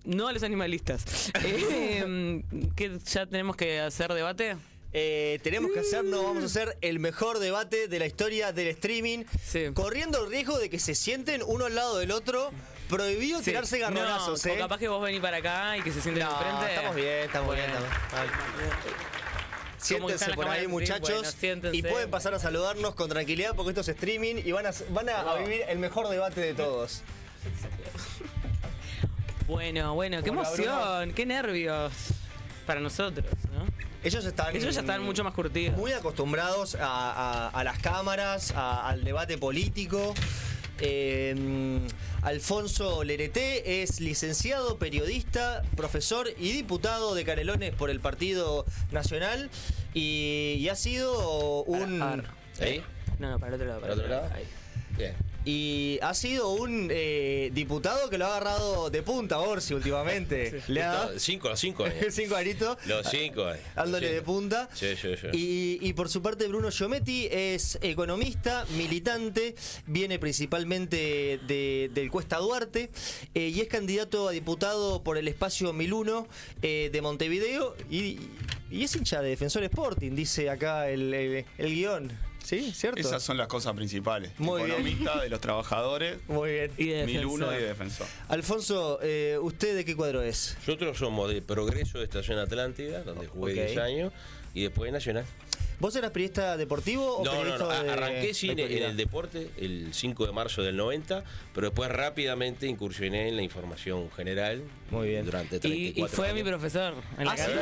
no a los animalistas. ¿Qué, ya tenemos que hacer debate? Tenemos que vamos a hacer el mejor debate de la historia del streaming, corriendo el riesgo de que se sienten uno al lado del otro. Prohibido tirarse garronazos, no, capaz que vos venís para acá y que se sienten enfrente. Estamos bien. Siéntense por ahí, muchachos, y pueden pasar a saludarnos con tranquilidad porque esto es streaming y van a vivir el mejor debate de todos. Bueno, qué emoción, qué nervios para nosotros, ¿no? Ellos ya están mucho más curtidos. Muy acostumbrados a las cámaras, al debate político. Alfonso Lerete es licenciado, periodista, profesor y diputado de Canelones por el Partido Nacional y ha sido un... ¿Sí? No, para el otro lado. ¿Para el otro lado? Ahí. Bien. Y ha sido un diputado que lo ha agarrado de punta Orsi últimamente. Sí. Le ha dado 5 años. 5 añitos. Los 5 años. Dándole de punta. Sí. Y por su parte Bruno Giometti es economista, militante, viene principalmente del Cuesta Duarte y es candidato a diputado por el espacio 1001 de Montevideo y es hincha de Defensor Sporting, dice acá el guión. ¿Sí? ¿Cierto? Esas son las cosas principales. Muy economista bien. De los trabajadores. Muy bien. Y de 1001 y de defensor. Alfonso, ¿usted de qué cuadro es? Nosotros somos de Progreso de Estación Atlántida, donde jugué 10 años, y después Nacional. ¿Vos eras periodista deportivo o periodista de arranqué cine en actualidad? el deporte el 5 de marzo del 90, pero después rápidamente incursioné en la información general. Muy bien. Durante 34 Y fue años. mi profesor en la ¿sí? carrera.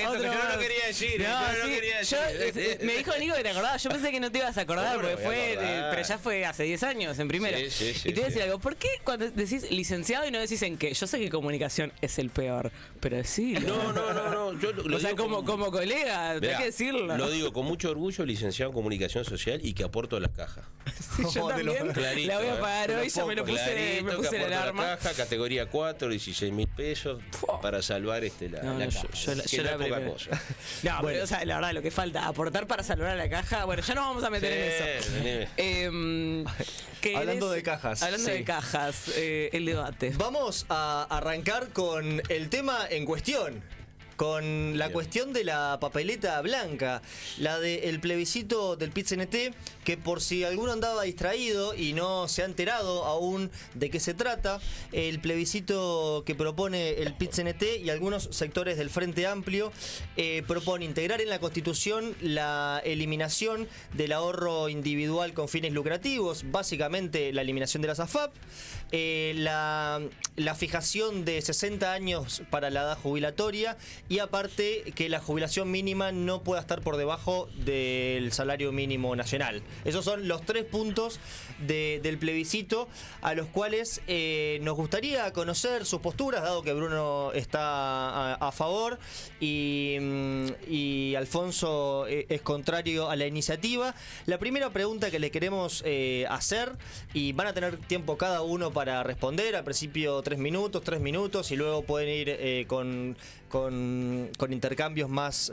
¿Otro más? Yo no lo quería decir. Me dijo Nico que te acordabas. Yo pensé que no te ibas a acordar ¿Cómo no porque me voy a acordar? pero ya fue hace 10 años en primera. Sí, y te voy a decir algo. ¿Por qué cuando decís licenciado y no decís en qué? Yo sé que comunicación es el peor, pero decilo. No. Yo lo O sea, digo como colega, hay Mirá, que decirlo. Lo digo con mucho orgullo, licenciado en comunicación social y que aporto a la caja. Yo también Clarito, la voy a pagar hoy, ya me lo puse, Clarito, me que puse la aporto a alarma. la caja, categoría 4, 16.000 pesos para salvar la No, caja. yo Que la no es poca primera. cosa. No, pero o sea, la verdad, lo que falta, aportar para salvar a la caja. Bueno, ya nos vamos a meter en eso. Hablando de cajas. Hablando de cajas, el debate. Vamos a arrancar con el tema en cuestión. Con la cuestión de la papeleta blanca, la del plebiscito del PIT-CNT, que por si alguno andaba distraído y no se ha enterado aún de qué se trata, el plebiscito que propone el PIT-CNT y algunos sectores del Frente Amplio propone integrar en la Constitución la eliminación del ahorro individual con fines lucrativos, básicamente la eliminación de las AFAP, la fijación de 60 años para la edad jubilatoria y aparte que la jubilación mínima no pueda estar por debajo del salario mínimo nacional. Esos son los 3 puntos del plebiscito a los cuales nos gustaría conocer sus posturas, dado que Bruno está a favor y Alfonso es contrario a la iniciativa. La primera pregunta que le queremos hacer, y van a tener tiempo cada uno para responder, al principio 3 minutos y luego pueden ir con intercambios más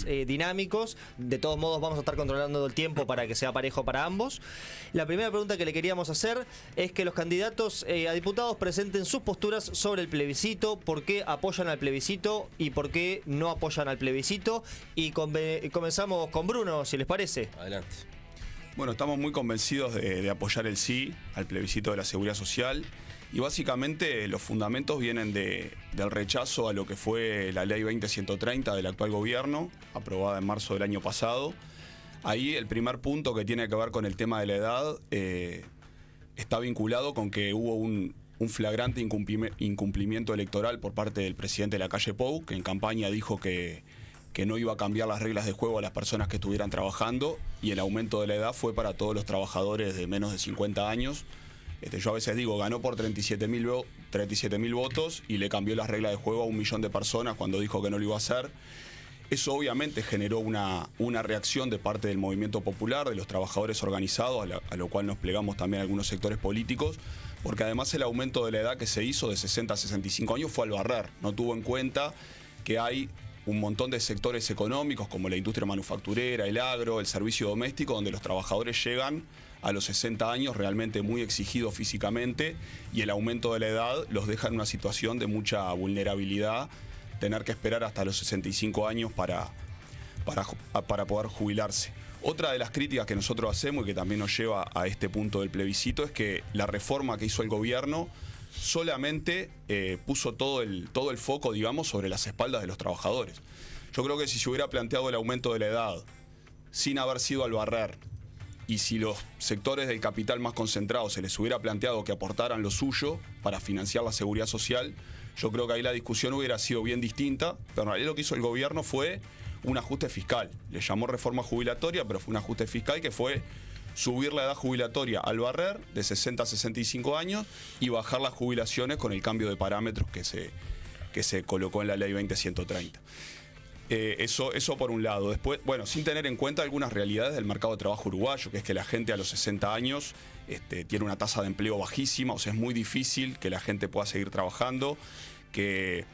dinámicos. De todos modos vamos a estar controlando el tiempo para que sea parejo para ambos. La primera pregunta que le queríamos hacer es que los candidatos a diputados presenten sus posturas sobre el plebiscito, por qué apoyan al plebiscito y por qué no apoyan al plebiscito, y comenzamos con Bruno, si les parece. Adelante. Bueno, estamos muy convencidos de apoyar el sí al plebiscito de la seguridad social y básicamente los fundamentos vienen del rechazo a lo que fue la ley 20130 del actual gobierno, aprobada en marzo del año pasado. Ahí el primer punto, que tiene que ver con el tema de la edad, está vinculado con que hubo un flagrante incumplimiento electoral por parte del presidente de la calle Pou, que en campaña dijo que no iba a cambiar las reglas de juego a las personas que estuvieran trabajando, y el aumento de la edad fue para todos los trabajadores de menos de 50 años. Yo a veces digo, ganó por 37.000 votos y le cambió las reglas de juego a 1 millón de personas cuando dijo que no lo iba a hacer. Eso obviamente generó una reacción de parte del movimiento popular, de los trabajadores organizados, a lo cual nos plegamos también algunos sectores políticos, porque además el aumento de la edad que se hizo de 60 a 65 años fue al barrer, no tuvo en cuenta que hay un montón de sectores económicos como la industria manufacturera, el agro, el servicio doméstico, donde los trabajadores llegan a los 60 años realmente muy exigidos físicamente, y el aumento de la edad los deja en una situación de mucha vulnerabilidad, tener que esperar hasta los 65 años para poder jubilarse. Otra de las críticas que nosotros hacemos y que también nos lleva a este punto del plebiscito es que la reforma que hizo el gobierno solamente puso todo el foco, digamos, sobre las espaldas de los trabajadores. Yo creo que si se hubiera planteado el aumento de la edad sin haber sido al barrer, y si los sectores del capital más concentrados se les hubiera planteado que aportaran lo suyo para financiar la seguridad social, yo creo que ahí la discusión hubiera sido bien distinta, pero en realidad lo que hizo el gobierno fue un ajuste fiscal. Le llamó reforma jubilatoria, pero fue un ajuste fiscal que fue subir la edad jubilatoria al barrer de 60 a 65 años y bajar las jubilaciones con el cambio de parámetros que se colocó en la ley 20130. Eso por un lado. Después, bueno, sin tener en cuenta algunas realidades del mercado de trabajo uruguayo, que es que la gente a los 60 años tiene una tasa de empleo bajísima, o sea, es muy difícil que la gente pueda seguir trabajando, que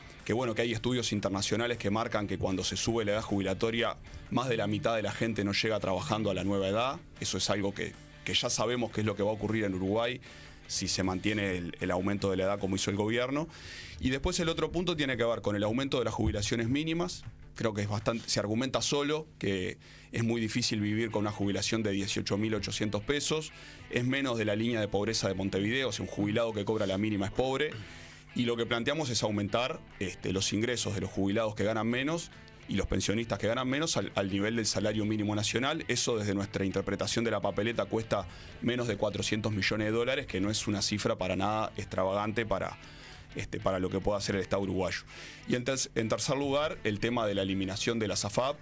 hay estudios internacionales que marcan que cuando se sube la edad jubilatoria, más de la mitad de la gente no llega trabajando a la nueva edad. Eso es algo que ya sabemos que es lo que va a ocurrir en Uruguay si se mantiene el aumento de la edad como hizo el gobierno. Y después el otro punto tiene que ver con el aumento de las jubilaciones mínimas. Creo que se argumenta solo que es muy difícil vivir con una jubilación de 18.800 pesos. Es menos de la línea de pobreza de Montevideo, o sea, un jubilado que cobra la mínima es pobre. Y lo que planteamos es aumentar los ingresos de los jubilados que ganan menos y los pensionistas que ganan menos al nivel del salario mínimo nacional. Eso, desde nuestra interpretación de la papeleta, cuesta menos de 400 millones de dólares, que no es una cifra para nada extravagante para lo que pueda hacer el Estado uruguayo. Y en tercer lugar, el tema de la eliminación de la SAFAP.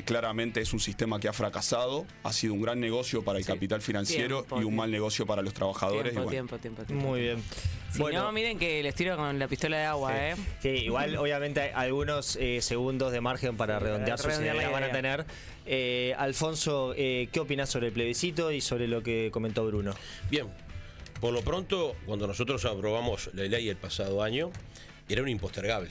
Claramente es un sistema que ha fracasado, ha sido un gran negocio para el capital financiero y un mal negocio para los trabajadores. Tiempo. Muy bien. Si no, miren que les tiro con la pistola de agua, Sí, igual obviamente hay algunos segundos de margen para redondear sus ideas, la van a tener. Alfonso, ¿qué opinás sobre el plebiscito y sobre lo que comentó Bruno? Bien, por lo pronto, cuando nosotros aprobamos la ley el pasado año, era un impostergable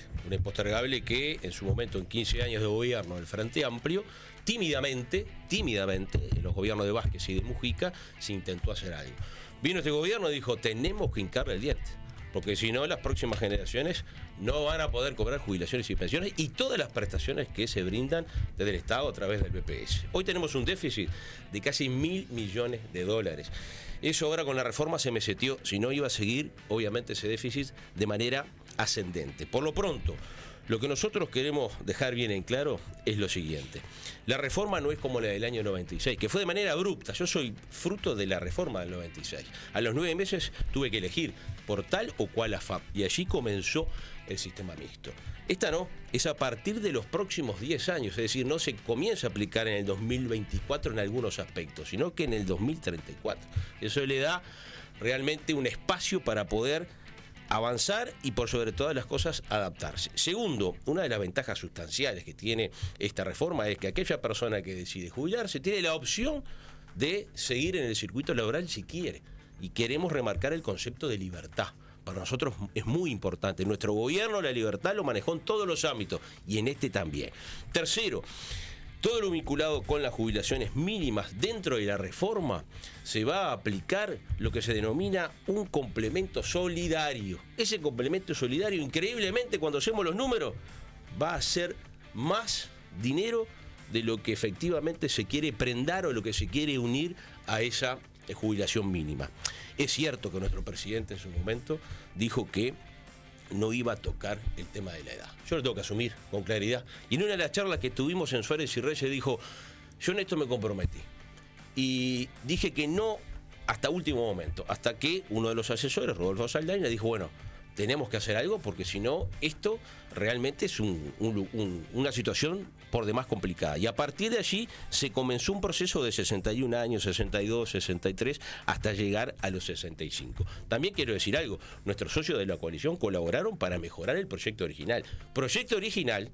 que en su momento, en 15 años de gobierno del Frente Amplio, tímidamente, en los gobiernos de Vázquez y de Mujica, se intentó hacer algo. Vino este gobierno y dijo, tenemos que hincarle el diente, porque si no, las próximas generaciones no van a poder cobrar jubilaciones y pensiones y todas las prestaciones que se brindan desde el Estado a través del BPS. Hoy tenemos un déficit de casi 1.000 millones de dólares. Eso ahora con la reforma se meseteó, si no iba a seguir, obviamente, ese déficit de manera ascendente. Por lo pronto, lo que nosotros queremos dejar bien en claro es lo siguiente. La reforma no es como la del año 96, que fue de manera abrupta. Yo soy fruto de la reforma del 96. A los 9 meses tuve que elegir por tal o cual AFAP, y allí comenzó el sistema mixto. Esta no, es a partir de los próximos 10 años, es decir, no se comienza a aplicar en el 2024 en algunos aspectos, sino que en el 2034. Eso le da realmente un espacio para poder avanzar y, por sobre todas las cosas, adaptarse. Segundo, una de las ventajas sustanciales que tiene esta reforma es que aquella persona que decide jubilarse tiene la opción de seguir en el circuito laboral si quiere. Y queremos remarcar el concepto de libertad. Para nosotros es muy importante. Nuestro gobierno la libertad lo manejó en todos los ámbitos y en este también. Tercero, todo lo vinculado con las jubilaciones mínimas dentro de la reforma se va a aplicar lo que se denomina un complemento solidario. Ese complemento solidario, increíblemente, cuando hacemos los números, va a ser más dinero de lo que efectivamente se quiere prendar o lo que se quiere unir a esa jubilación mínima. Es cierto que nuestro presidente en su momento dijo que no iba a tocar el tema de la edad. Yo lo tengo que asumir con claridad. Y en una de las charlas que tuvimos en Suárez y Reyes dijo, yo en esto me comprometí. Y dije que no hasta último momento, hasta que uno de los asesores, Rodolfo Saldaña, dijo, bueno, tenemos que hacer algo porque si no, esto realmente es una situación por demás complicada. Y a partir de allí se comenzó un proceso de 61 años, 62, 63, hasta llegar a los 65. También quiero decir algo, nuestros socios de la coalición colaboraron para mejorar el proyecto original. Proyecto original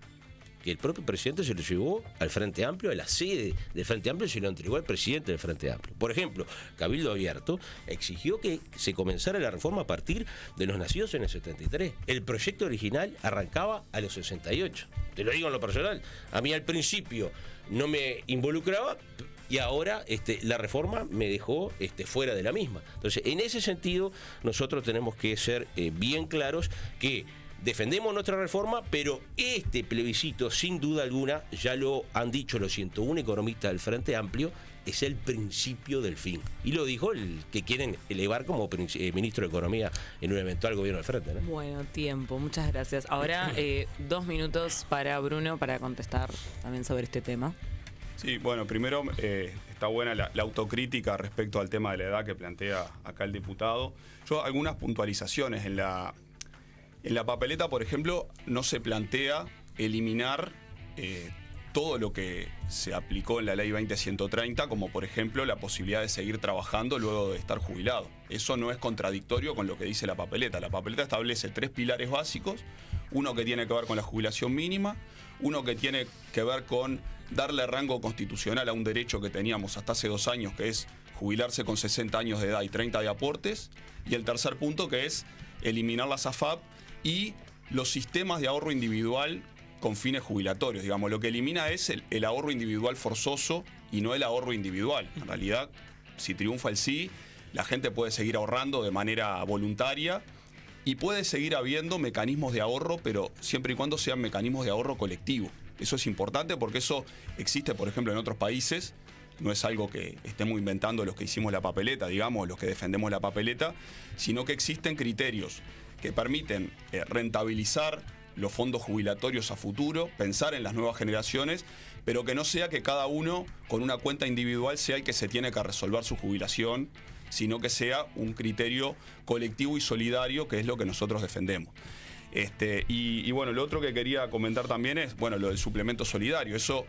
que el propio presidente se lo llevó al Frente Amplio, a la sede del Frente Amplio, y se lo entregó al presidente del Frente Amplio. Por ejemplo, Cabildo Abierto exigió que se comenzara la reforma a partir de los nacidos en el 73. El proyecto original arrancaba a los 68. Te lo digo en lo personal. A mí al principio no me involucraba, y ahora la reforma me dejó fuera de la misma. Entonces, en ese sentido, nosotros tenemos que ser bien claros que defendemos nuestra reforma, pero este plebiscito, sin duda alguna, ya lo han dicho los 101 economistas del Frente Amplio, es el principio del fin. Y lo dijo el que quieren elevar como ministro de Economía en un eventual gobierno del Frente, ¿no? Bueno, tiempo, muchas gracias. Ahora 2 minutos para Bruno para contestar también sobre este tema. Sí, bueno, primero está buena la autocrítica respecto al tema de la edad que plantea acá el diputado. Yo algunas puntualizaciones en la papeleta, por ejemplo, no se plantea eliminar todo lo que se aplicó en la ley 20130, como por ejemplo la posibilidad de seguir trabajando luego de estar jubilado. Eso no es contradictorio con lo que dice la papeleta. La papeleta establece 3 pilares básicos, uno que tiene que ver con la jubilación mínima, uno que tiene que ver con darle rango constitucional a un derecho que teníamos hasta hace 2 años, que es jubilarse con 60 años de edad y 30 de aportes, y el tercer punto, que es eliminar la SAFAP y los sistemas de ahorro individual con fines jubilatorios. Digamos, lo que elimina es el ahorro individual forzoso y no el ahorro individual. En realidad, si triunfa el sí, la gente puede seguir ahorrando de manera voluntaria y puede seguir habiendo mecanismos de ahorro, pero siempre y cuando sean mecanismos de ahorro colectivo. Eso es importante porque eso existe, por ejemplo, en otros países. No es algo que estemos inventando los que hicimos la papeleta, digamos, los que defendemos la papeleta, sino que existen criterios que permiten rentabilizar los fondos jubilatorios a futuro, pensar en las nuevas generaciones, pero que no sea que cada uno con una cuenta individual sea el que se tiene que resolver su jubilación, sino que sea un criterio colectivo y solidario, que es lo que nosotros defendemos. Y bueno, lo otro que quería comentar también es, bueno, lo del suplemento solidario. Eso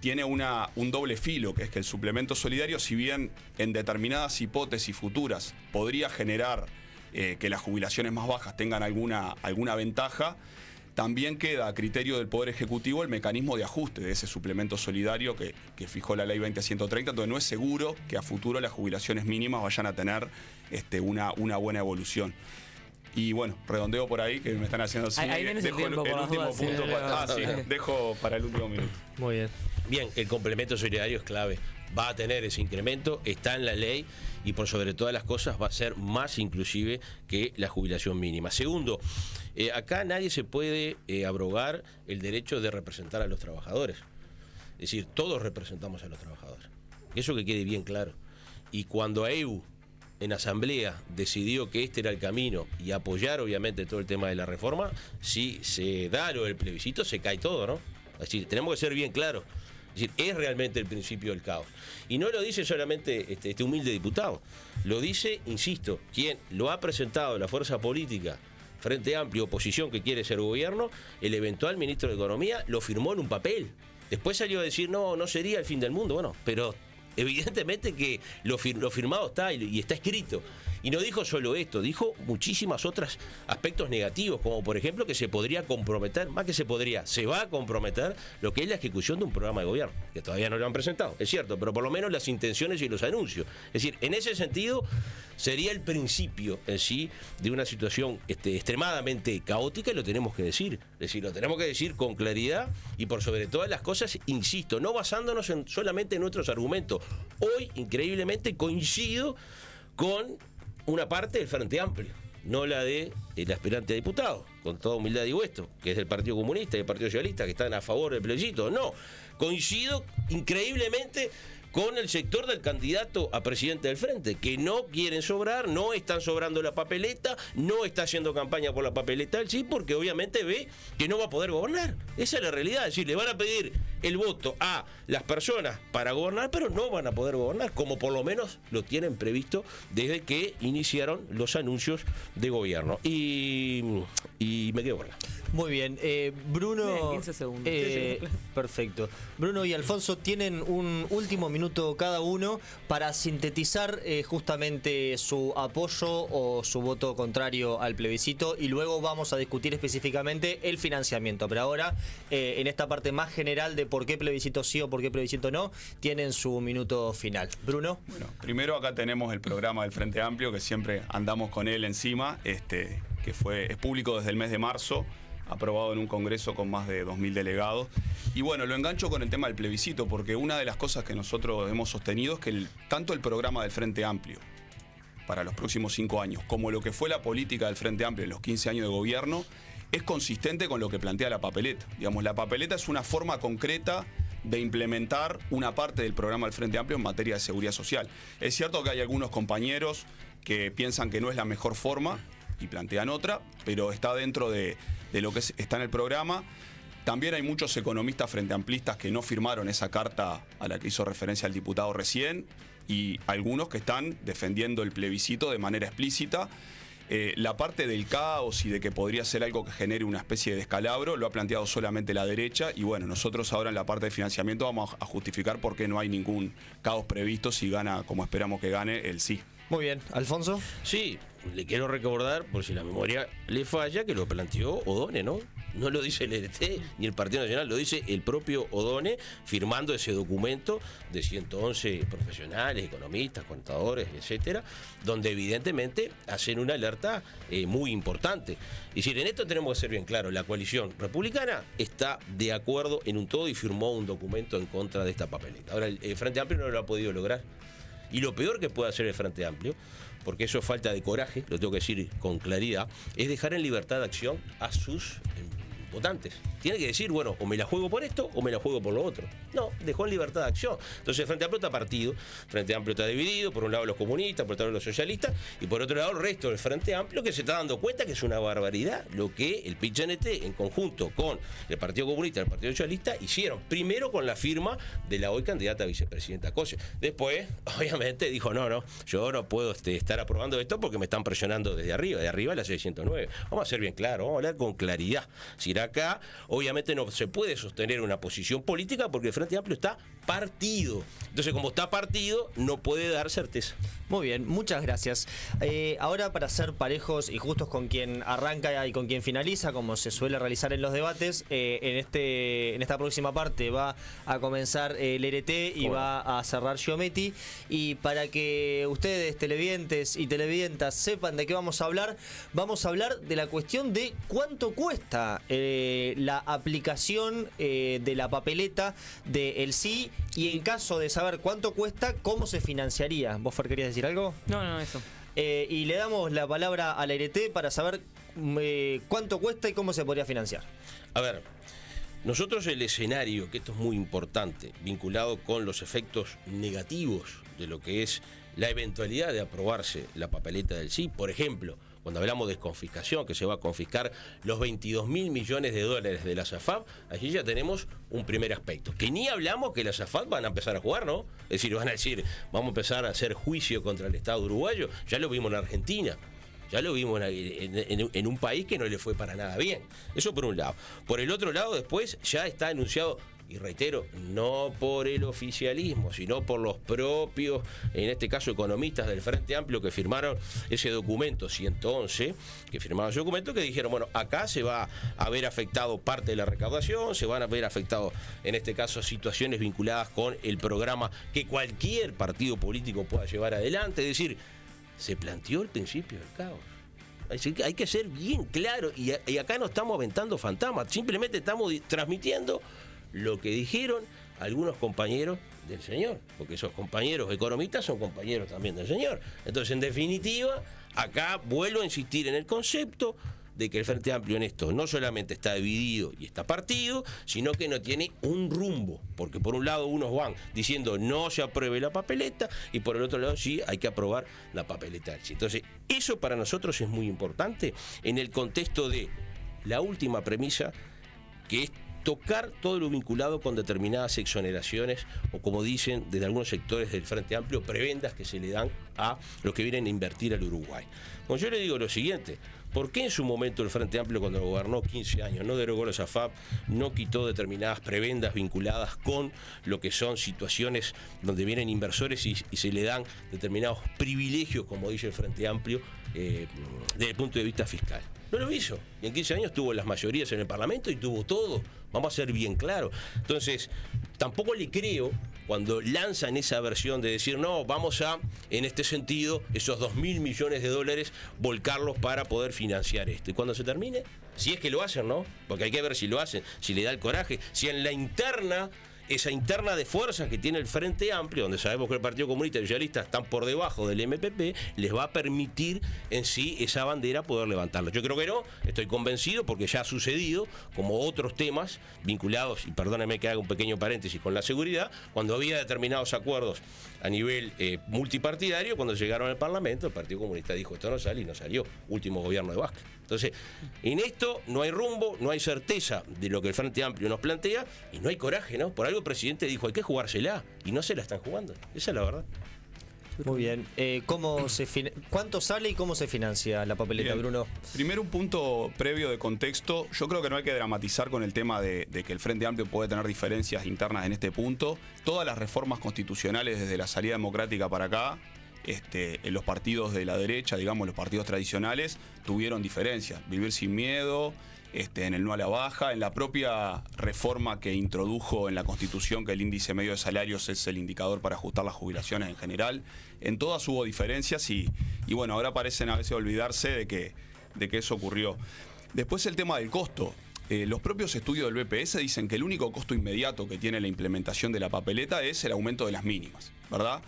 tiene un doble filo, que es que el suplemento solidario, si bien en determinadas hipótesis futuras podría generar que las jubilaciones más bajas tengan alguna ventaja, también queda a criterio del Poder Ejecutivo el mecanismo de ajuste de ese suplemento solidario que fijó la ley 20130, entonces no es seguro que a futuro las jubilaciones mínimas vayan a tener una buena evolución. Y bueno, redondeo por ahí, que me están haciendo así. Ahí tenés dejo el tiempo, el último dudas, punto. sí, Dejo para el último minuto. Muy bien. Bien, el complemento solidario es clave. Va a tener ese incremento, está en la ley y por sobre todas las cosas va a ser más inclusive que la jubilación mínima. Segundo, acá nadie se puede abrogar el derecho de representar a los trabajadores. Es decir, todos representamos a los trabajadores. Eso que quede bien claro. Y cuando AEU en asamblea decidió que este era el camino y apoyar obviamente todo el tema de la reforma, si se da lo del plebiscito se cae todo, ¿no? Es decir, tenemos que ser bien claros. Es decir, es realmente el principio del caos. Y no lo dice solamente este humilde diputado, lo dice, insisto, quien lo ha presentado, la fuerza política, Frente Amplio, oposición que quiere ser gobierno, el eventual ministro de Economía lo firmó en un papel. Después salió a decir, no sería el fin del mundo. Bueno, pero evidentemente que lo firmado está y está escrito. Y no dijo solo esto, dijo muchísimas otras aspectos negativos, como por ejemplo que se podría comprometer, más que se va a comprometer lo que es la ejecución de un programa de gobierno, que todavía no lo han presentado, es cierto, pero por lo menos las intenciones y los anuncios. Es decir, en ese sentido sería el principio en sí de una situación extremadamente caótica y lo tenemos que decir. Es decir, lo tenemos que decir con claridad y por sobre todas las cosas, insisto, no basándonos solamente en nuestros argumentos. Hoy, increíblemente, coincido con una parte del Frente Amplio, no la de el aspirante a diputado. Con toda humildad digo esto, que es del Partido Comunista y del Partido Socialista, que están a favor del plebiscito. No, coincido increíblemente con el sector del candidato a presidente del Frente, que no quieren sobrar, no están sobrando la papeleta, no está haciendo campaña por la papeleta del sí, porque obviamente ve que no va a poder gobernar. Esa es la realidad, es decir, le van a pedir el voto a las personas para gobernar, pero no van a poder gobernar, como por lo menos lo tienen previsto desde que iniciaron los anuncios de gobierno. Y me quedo con la. Muy bien, Bruno. Bien, 15 segundos. Perfecto. Bruno y Alfonso tienen un último minuto cada uno para sintetizar justamente su apoyo o su voto contrario al plebiscito y luego vamos a discutir específicamente el financiamiento. Pero ahora, en esta parte más general de por qué plebiscito sí o por qué plebiscito no, tienen su minuto final. Bruno. Bueno, primero acá tenemos el programa del Frente Amplio, que siempre andamos con él encima. que es público desde el mes de marzo, aprobado en un congreso con más de 2.000 delegados. Y bueno, lo engancho con el tema del plebiscito, porque una de las cosas que nosotros hemos sostenido es que tanto el programa del Frente Amplio para los próximos 5 años, como lo que fue la política del Frente Amplio en los 15 años de gobierno, es consistente con lo que plantea la papeleta. Digamos, la papeleta es una forma concreta de implementar una parte del programa del Frente Amplio en materia de seguridad social. Es cierto que hay algunos compañeros que piensan que no es la mejor forma y plantean otra, pero está dentro de lo que está en el programa. También hay muchos economistas frenteamplistas que no firmaron esa carta a la que hizo referencia el diputado recién, y algunos que están defendiendo el plebiscito de manera explícita. La parte del caos y de que podría ser algo que genere una especie de descalabro lo ha planteado solamente la derecha, y bueno, nosotros ahora en la parte de financiamiento vamos a justificar por qué no hay ningún caos previsto si gana como esperamos que gane el sí. Muy bien, Alfonso. Sí, le quiero recordar, por si la memoria le falla, que lo planteó O'Donnell, ¿no? No lo dice el LT ni el Partido Nacional, lo dice el propio O'Donnell, firmando ese documento de 111 profesionales, economistas, contadores, etcétera, donde evidentemente hacen una alerta muy importante. Es decir, en esto tenemos que ser bien claros, la coalición republicana está de acuerdo en un todo y firmó un documento en contra de esta papeleta. Ahora, el Frente Amplio no lo ha podido lograr. Y lo peor que puede hacer el Frente Amplio, porque eso es falta de coraje, lo tengo que decir con claridad, es dejar en libertad de acción a sus votantes. Tiene que decir, bueno, o me la juego por esto o me la juego por lo otro. No, dejó en libertad de acción. Entonces el Frente Amplio está partido, el Frente Amplio está dividido, por un lado los comunistas, por otro lado los socialistas, y por otro lado el resto del Frente Amplio, que se está dando cuenta que es una barbaridad lo que el PIT-CNT, en conjunto con el Partido Comunista y el Partido Socialista, hicieron. Primero con la firma de la hoy candidata a vicepresidenta Cosse. Después, obviamente, dijo, no, yo no puedo estar aprobando esto porque me están presionando desde arriba, de arriba a la 609. Vamos a ser bien claros, vamos a hablar con claridad. Si irá acá, obviamente no se puede sostener una posición política porque el Frente Amplio está partido. Entonces, como está partido, no puede dar certeza. Muy bien, muchas gracias. Ahora, para ser parejos y justos con quien arranca y con quien finaliza, como se suele realizar en los debates, en esta próxima parte va a comenzar el RT y va a cerrar Giometti. Y para que ustedes, televidentes y televidentas, sepan de qué vamos a hablar de la cuestión de cuánto cuesta la aplicación de la papeleta del sí, y en caso de saber cuánto cuesta, cómo se financiaría. ¿Vos, Fer, querías decir algo? No, eso. Y le damos la palabra a la RT para saber cuánto cuesta y cómo se podría financiar. A ver, nosotros el escenario, que esto es muy importante, vinculado con los efectos negativos de lo que es la eventualidad de aprobarse la papeleta del sí, por ejemplo, cuando hablamos de confiscación, que se va a confiscar los 22.000 millones de dólares de la SAFAP, allí ya tenemos un primer aspecto. Que ni hablamos que la SAFAP van a empezar a jugar, ¿no? Es decir, van a decir, vamos a empezar a hacer juicio contra el Estado uruguayo. Ya lo vimos en Argentina. Ya lo vimos en un país que no le fue para nada bien. Eso por un lado. Por el otro lado, después ya está anunciado, y reitero, no por el oficialismo, sino por los propios, en este caso economistas del Frente Amplio, que firmaron ese documento 111, que firmaron ese documento, que dijeron, bueno, acá se va a ver afectado parte de la recaudación, se van a ver afectado, en este caso, situaciones vinculadas con el programa que cualquier partido político pueda llevar adelante. Es decir, se planteó el principio del caos. Así que hay que ser bien claro, y acá no estamos aventando fantasmas, simplemente estamos transmitiendo lo que dijeron algunos compañeros del señor, porque esos compañeros economistas son compañeros también del señor. Entonces, en definitiva, acá vuelvo a insistir en el concepto de que el Frente Amplio en esto no solamente está dividido y está partido, sino que no tiene un rumbo, porque por un lado unos van diciendo no se apruebe la papeleta y por el otro lado sí hay que aprobar la papeleta. Entonces, eso para nosotros es muy importante en el contexto de la última premisa, que es tocar todo lo vinculado con determinadas exoneraciones o, como dicen desde algunos sectores del Frente Amplio, prebendas que se le dan a los que vienen a invertir al Uruguay. Bueno, yo le digo lo siguiente: ¿por qué en su momento el Frente Amplio, cuando gobernó 15 años, no derogó la SAFAP, no quitó determinadas prebendas vinculadas con lo que son situaciones donde vienen inversores y se le dan determinados privilegios, como dice el Frente Amplio, desde el punto de vista fiscal? No lo hizo. Y en 15 años tuvo las mayorías en el Parlamento y tuvo todo. Vamos a ser bien claros. Entonces, tampoco le creo cuando lanzan esa versión de decir, no, vamos a, en este sentido, esos 2.000 millones de dólares, volcarlos para poder financiar esto. Y cuando se termine, si es que lo hacen, ¿no? Porque hay que ver si lo hacen, si le da el coraje, si en la interna, esa interna de fuerzas que tiene el Frente Amplio, donde sabemos que el Partido Comunista y el Socialista están por debajo del MPP, les va a permitir en sí esa bandera poder levantarla. Yo creo que no, estoy convencido porque ya ha sucedido, como otros temas vinculados, y perdónenme que haga un pequeño paréntesis con la seguridad, cuando había determinados acuerdos a nivel multipartidario, cuando llegaron al Parlamento, el Partido Comunista dijo, esto no sale, y no salió, último gobierno de Vázquez. Entonces, en esto no hay rumbo, no hay certeza de lo que el Frente Amplio nos plantea, y no hay coraje, ¿no? Por algo el presidente dijo, hay que jugársela, y no se la están jugando. Esa es la verdad. Muy bien. ¿Cuánto sale y cómo se financia la papeleta, Bien. Bruno? Primero, un punto previo de contexto. Yo creo que no hay que dramatizar con el tema de que el Frente Amplio puede tener diferencias internas en este punto. Todas las reformas constitucionales desde la salida democrática para acá, en los partidos de la derecha, digamos, los partidos tradicionales, tuvieron diferencias. Vivir sin miedo, en el no a la baja, en la propia reforma que introdujo en la Constitución, que el índice medio de salarios es el indicador para ajustar las jubilaciones en general. En todas hubo diferencias y bueno, ahora parecen a veces olvidarse de que eso ocurrió. Después el tema del costo. Los propios estudios del BPS dicen que el único costo inmediato que tiene la implementación de la papeleta es el aumento de las mínimas, ¿verdad?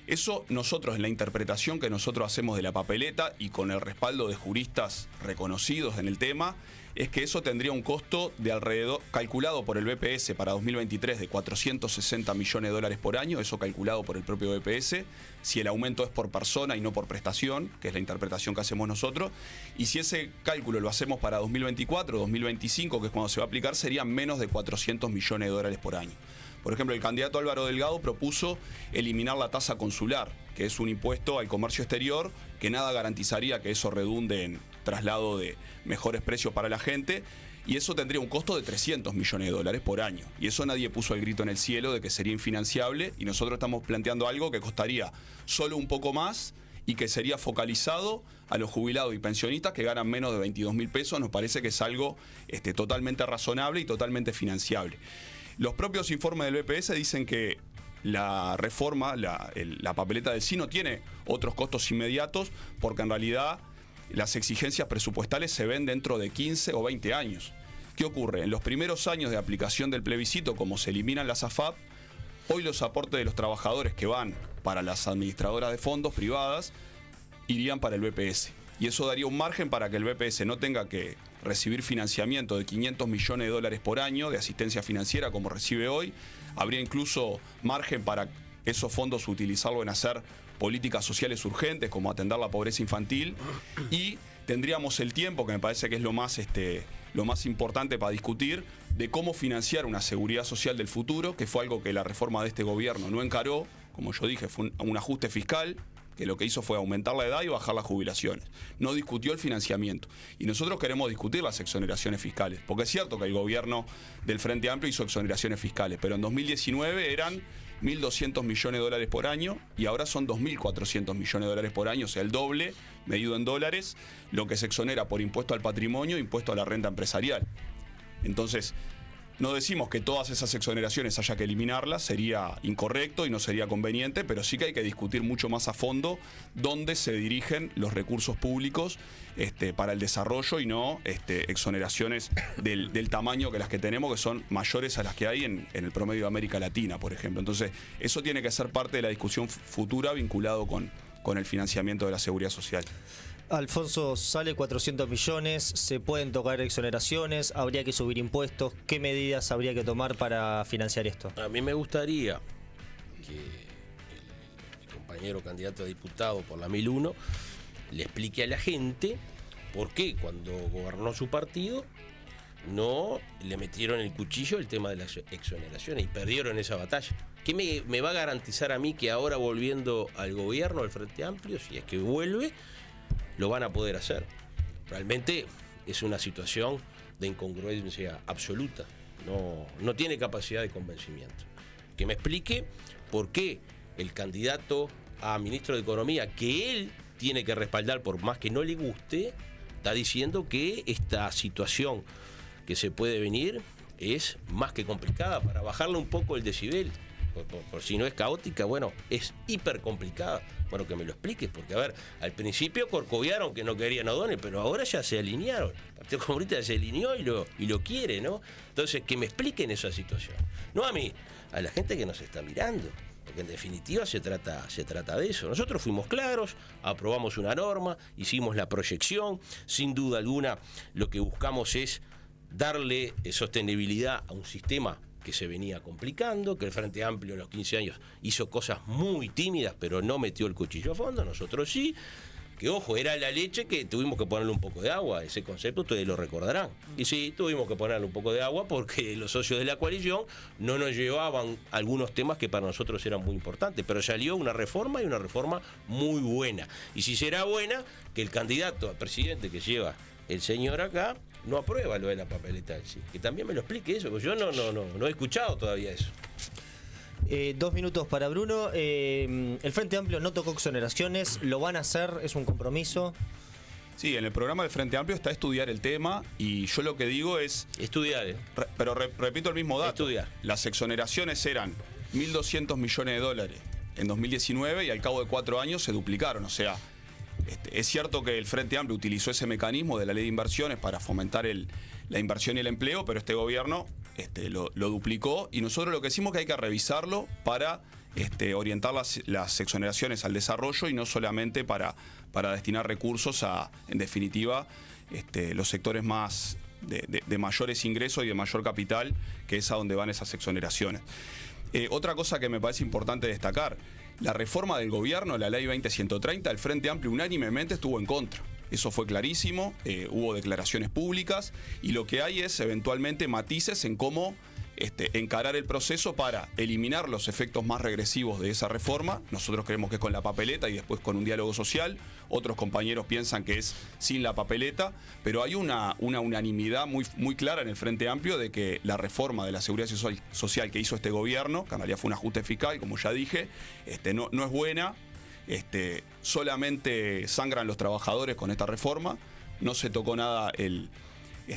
Eso nosotros, en la interpretación que nosotros hacemos de la papeleta y con el respaldo de juristas reconocidos en el tema, es que eso tendría un costo de alrededor, calculado por el BPS para 2023, de 460 millones de dólares por año, eso calculado por el propio BPS, si el aumento es por persona y no por prestación, que es la interpretación que hacemos nosotros, y si ese cálculo lo hacemos para 2024, 2025, que es cuando se va a aplicar, serían menos de 400 millones de dólares por año. Por ejemplo, el candidato Álvaro Delgado propuso eliminar la tasa consular, que es un impuesto al comercio exterior que nada garantizaría que eso redunde en traslado de mejores precios para la gente, y eso tendría un costo de 300 millones de dólares por año. Y eso nadie puso el grito en el cielo de que sería infinanciable, y nosotros estamos planteando algo que costaría solo un poco más y que sería focalizado a los jubilados y pensionistas que ganan menos de 22.000 pesos. Nos parece que es algo totalmente razonable y totalmente financiable. Los propios informes del BPS dicen que la reforma, la papeleta del sí no tiene otros costos inmediatos, porque en realidad las exigencias presupuestales se ven dentro de 15 o 20 años. ¿Qué ocurre? En los primeros años de aplicación del plebiscito, como se eliminan las AFAP, hoy los aportes de los trabajadores que van para las administradoras de fondos privadas irían para el BPS. Y eso daría un margen para que el BPS no tenga que recibir financiamiento de 500 millones de dólares por año de asistencia financiera como recibe hoy. Habría incluso margen para esos fondos utilizarlo en hacer políticas sociales urgentes como atender la pobreza infantil, y tendríamos el tiempo, que me parece que es lo más importante para discutir, de cómo financiar una seguridad social del futuro, que fue algo que la reforma de este gobierno no encaró. Como yo dije, fue un ajuste fiscal que lo que hizo fue aumentar la edad y bajar las jubilaciones. No discutió el financiamiento. Y nosotros queremos discutir las exoneraciones fiscales, porque es cierto que el gobierno del Frente Amplio hizo exoneraciones fiscales, pero en 2019 eran 1.200 millones de dólares por año y ahora son 2.400 millones de dólares por año, o sea, el doble, medido en dólares, lo que se exonera por impuesto al patrimonio e impuesto a la renta empresarial. Entonces, no decimos que todas esas exoneraciones haya que eliminarlas, sería incorrecto y no sería conveniente, pero sí que hay que discutir mucho más a fondo dónde se dirigen los recursos públicos para el desarrollo, y no exoneraciones del tamaño que las que tenemos, que son mayores a las que hay en el promedio de América Latina, por ejemplo. Entonces, eso tiene que ser parte de la discusión futura vinculado con el financiamiento de la seguridad social. Alfonso, sale 400 millones, se pueden tocar exoneraciones, habría que subir impuestos. ¿Qué medidas habría que tomar para financiar esto? A mí me gustaría que el compañero candidato a diputado por la 1001 le explique a la gente por qué cuando gobernó su partido no le metieron el cuchillo el tema de las exoneraciones y perdieron esa batalla. ¿Qué me va a garantizar a mí que ahora, volviendo al gobierno del Frente Amplio, si es que vuelve, lo van a poder hacer? Realmente es una situación de incongruencia absoluta. No tiene capacidad de convencimiento. Que me explique por qué el candidato a ministro de Economía, que él tiene que respaldar por más que no le guste, está diciendo que esta situación que se puede venir es más que complicada para bajarle un poco el decibel. por si no es caótica, bueno, es hiper complicada. Bueno, que me lo expliques, porque a ver, al principio corcoviaron que no querían a O'Donnell, pero ahora ya se alinearon. El Partido Comunista ya se alineó y lo quiere, ¿no? Entonces, que me expliquen esa situación. No a mí, a la gente que nos está mirando. Porque en definitiva se trata de eso. Nosotros fuimos claros, aprobamos una norma, hicimos la proyección, sin duda alguna lo que buscamos es darle sostenibilidad a un sistema que se venía complicando, que el Frente Amplio en los 15 años hizo cosas muy tímidas, pero no metió el cuchillo a fondo, nosotros sí. Que ojo, era la leche que tuvimos que ponerle un poco de agua, ese concepto ustedes lo recordarán. Y sí, tuvimos que ponerle un poco de agua porque los socios de la coalición no nos llevaban algunos temas que para nosotros eran muy importantes, pero salió una reforma y una reforma muy buena. Y si será buena, que el candidato a presidente que lleva el señor acá no aprueba lo de la papeleta en sí. Que también me lo explique eso, porque yo no he escuchado todavía eso. 2 minutos para Bruno. El Frente Amplio no tocó exoneraciones, lo van a hacer, es un compromiso. Sí, en el programa del Frente Amplio está estudiar el tema y yo lo que digo es... Estudiar, repito el mismo dato. Estudiar. Las exoneraciones eran 1.200 millones de dólares en 2019 y al cabo de 4 años se duplicaron. O sea, es cierto que el Frente Amplio utilizó ese mecanismo de la ley de inversiones para fomentar la inversión y el empleo, pero este gobierno lo duplicó y nosotros lo que decimos es que hay que revisarlo para orientar las exoneraciones al desarrollo y no solamente para destinar recursos a, en definitiva, los sectores más de mayores ingresos y de mayor capital, que es a donde van esas exoneraciones. Otra cosa que me parece importante destacar, la reforma del gobierno, la ley 20.130, el Frente Amplio unánimemente estuvo en contra. Eso fue clarísimo, hubo declaraciones públicas y lo que hay es eventualmente matices en cómo encarar el proceso para eliminar los efectos más regresivos de esa reforma. Nosotros creemos que es con la papeleta y después con un diálogo social. Otros compañeros piensan que es sin la papeleta, pero hay una unanimidad muy clara en el Frente Amplio de que la reforma de la seguridad social que hizo este gobierno, que en realidad fue un ajuste fiscal, como ya dije, no es buena. Solamente sangran los trabajadores con esta reforma, no se tocó nada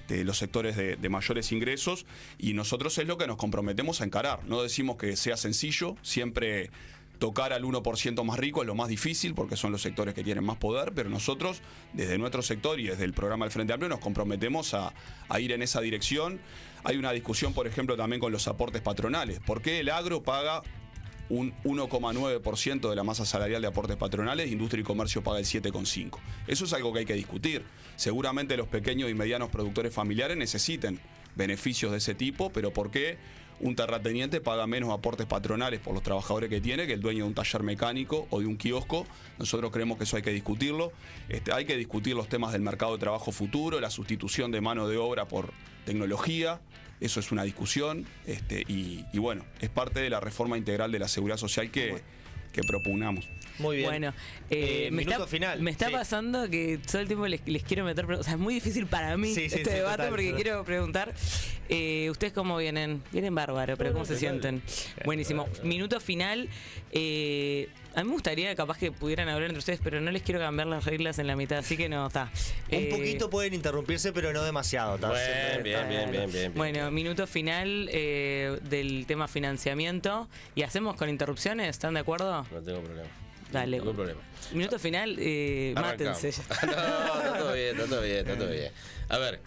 los sectores de mayores ingresos y nosotros es lo que nos comprometemos a encarar. No decimos que sea sencillo, siempre tocar al 1% más rico es lo más difícil porque son los sectores que tienen más poder, pero nosotros desde nuestro sector y desde el programa del Frente Amplio nos comprometemos a ir en esa dirección. Hay una discusión, por ejemplo, también con los aportes patronales. ¿Por qué el agro paga un 1,9% de la masa salarial de aportes patronales, industria y comercio paga el 7,5%? Eso es algo que hay que discutir. Seguramente los pequeños y medianos productores familiares necesiten beneficios de ese tipo, pero ¿por qué un terrateniente paga menos aportes patronales por los trabajadores que tiene que el dueño de un taller mecánico o de un kiosco? Nosotros creemos que eso hay que discutirlo. Hay que discutir los temas del mercado de trabajo futuro, la sustitución de mano de obra por tecnología. Eso es una discusión y bueno, es parte de la reforma integral de la seguridad social que propugnamos. Muy bien. Bueno, minuto final. Me está Sí. pasando que todo el tiempo les quiero meter preguntas. O sea, es muy difícil para mí este debate total, porque total. quiero preguntar. ¿Ustedes cómo vienen? Vienen bárbaro, pero ¿cómo se sienten? Buenísimo. Minuto final. A mí me gustaría capaz que pudieran hablar entre ustedes, pero no les quiero cambiar las reglas en la mitad, así que no, está. Un poquito pueden interrumpirse, pero no demasiado. Bien. Bueno, minuto final del tema financiamiento. ¿Y hacemos con interrupciones? ¿Están de acuerdo? No tengo problema. Dale. Ningún problema. Minuto final, mátense. No, está todo bien. A ver,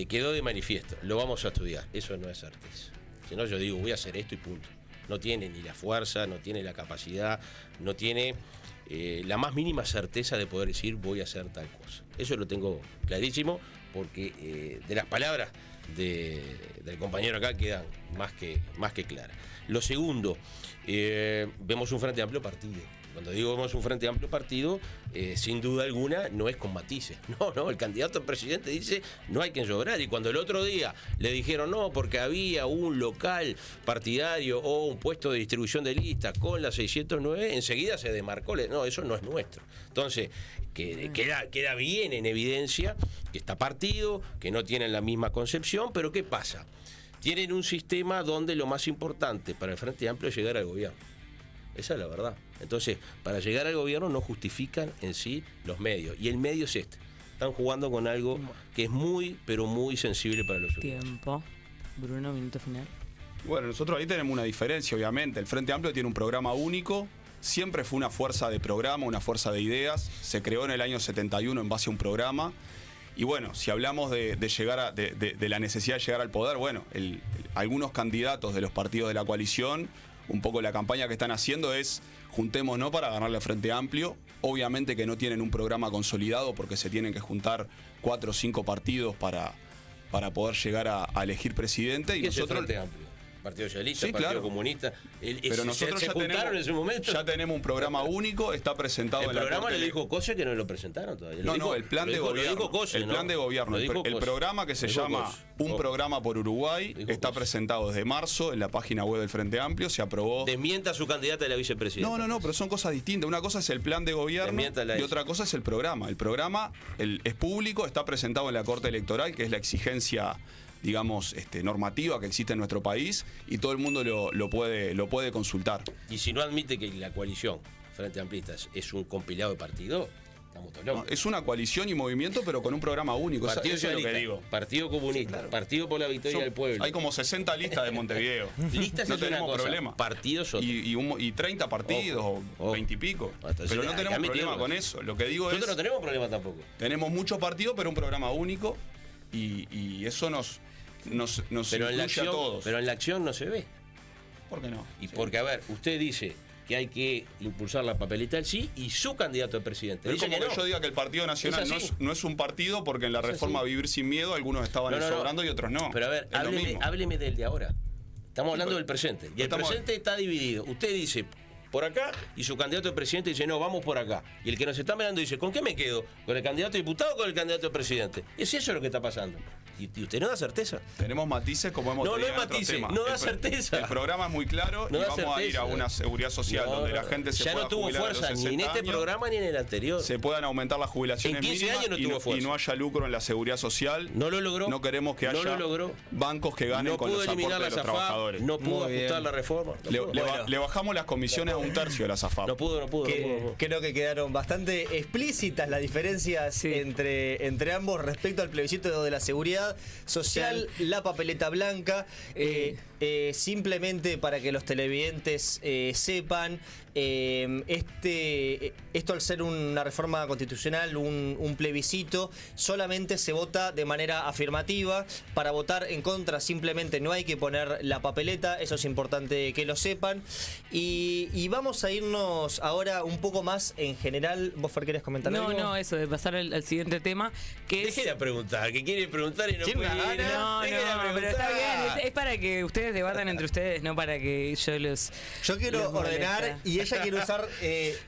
quedó de manifiesto, lo vamos a estudiar, eso no es certeza. Si no, yo digo, voy a hacer esto y punto. No tiene ni la fuerza, no tiene la capacidad, no tiene la más mínima certeza de poder decir voy a hacer tal cosa. Eso lo tengo clarísimo porque de las palabras del compañero acá quedan más que claras. Lo segundo, vemos un Frente Amplio partido. Cuando digo vemos un Frente Amplio partido, sin duda alguna no es con matices. No, el candidato a presidente dice no hay que llorar. Y cuando el otro día le dijeron no, porque había un local partidario o un puesto de distribución de listas con la 609, enseguida se demarcó. No, eso no es nuestro. Entonces, queda bien en evidencia que está partido, que no tienen la misma concepción, pero ¿qué pasa? Tienen un sistema donde lo más importante para el Frente Amplio es llegar al gobierno. Esa es la verdad. Entonces, para llegar al gobierno no justifican en sí los medios. Y el medio es este. Están jugando con algo que es muy, pero muy sensible para los ciudadanos. Tiempo. Bruno, minuto final. Bueno, nosotros ahí tenemos una diferencia, obviamente. El Frente Amplio tiene un programa único, siempre fue una fuerza de programa, una fuerza de ideas. Se creó en el año 71 en base a un programa. Y bueno, si hablamos de la necesidad de llegar al poder, bueno, algunos candidatos de los partidos de la coalición, un poco la campaña que están haciendo es juntémonos para ganarle al Frente Amplio. Obviamente que no tienen un programa consolidado porque se tienen que juntar 4 o 5 partidos para poder llegar a elegir presidente. Y ¿Qué es el nosotros Frente Amplio? Partido Socialista, Sí, Partido claro. Comunista. Pero nosotros se ya juntaron tenemos, en ese momento. ya tenemos un programa único, está presentado El en la programa Corte le dijo Cose que no lo presentaron todavía. No, el plan de gobierno. Lo dijo Cose, el plan de gobierno. El programa que se llama Un Programa por Uruguay está presentado desde marzo en la página web del Frente Amplio. Se aprobó. Desmienta a su candidata a la vicepresidenta. No, pero son cosas distintas. Una cosa es el plan de gobierno y otra cosa es el programa. El programa es público, está presentado en la Corte Electoral, que es la exigencia, digamos, normativa que existe en nuestro país, y todo el mundo lo puede consultar. Y si no admite que la coalición Frente Amplistas es un compilado de partidos, estamos todos locos. No, es una coalición y movimiento, pero con un programa único. Partido Eso es lo que Socialista, digo. Partido Comunista, Partido por la Victoria del Pueblo. Hay como 60 listas de Montevideo. Listas no es una tenemos cosa, problema. partidos otro. Y 30 partidos, Ojo. o 20 y pico. Entonces, Pero no hay que tenemos problema admitirlo. con eso. Lo que digo Nosotros no es, tenemos problema tampoco. tenemos muchos partidos, pero un programa único, y eso nos Pero en, la incluye a acción, todos. pero en la acción no se ve. ¿Por qué no? Y porque, a ver, usted dice que hay que impulsar la papeleta del sí y su candidato a presidente. Es Dice como que que no. yo diga que el Partido Nacional Es así. no es un partido, porque en la Es reforma así. Vivir Sin Miedo algunos estaban No, no, no. sobrando y otros no. Pero a ver, Es lo mismo. hábleme del de ahora. Estamos hablando pero- del presente. Y el estamos- presente está dividido. Usted dice por acá y su candidato a presidente dice no, vamos por acá. Y el que nos está mirando dice, ¿con qué me quedo? ¿Con el candidato a diputado o con el candidato a presidente? Es eso lo que está pasando. Y usted no da certeza. Tenemos matices como hemos No, tenido no es en otros matices, temas. no da El certeza. El programa es muy claro No y da vamos a ir certeza. a una seguridad social No, donde no, la gente se ya pueda no tuvo jubilar a fuerza los ni en 60 este años, programa ni en el anterior. se puedan aumentar las jubilaciones En 15 mínimas años no tuvo fuerza. y no haya lucro en la seguridad social. No lo logró. No queremos que No haya lo logró. bancos que ganen No con pudo los eliminar aportes la de los SAFAP, trabajadores. no pudo Muy bien. ajustar la reforma. No Le, pudo. le ba- Bueno. le bajamos las comisiones a 1/3 de la SAFAP. No pudo. Creo que quedaron bastante explícitas las diferencias Sí. entre ambos respecto al plebiscito de la seguridad social, la papeleta blanca. Simplemente para que los televidentes sepan, esto al ser una reforma constitucional, un plebiscito, solamente se vota de manera afirmativa. Para votar en contra simplemente no hay que poner la papeleta, eso es importante que lo sepan. Y vamos a irnos ahora un poco más en general. ¿Vos, Fer, querés comentar algo? No, eso, de pasar al siguiente tema, que es... Deje de preguntar, que quiere preguntar y no Tiene puede una ir. gana. No, Deje de pero está preguntar. bien, es para que ustedes debatan entre ustedes, no para que yo los... Yo quiero los ordenar molesta. y ella quiere usar...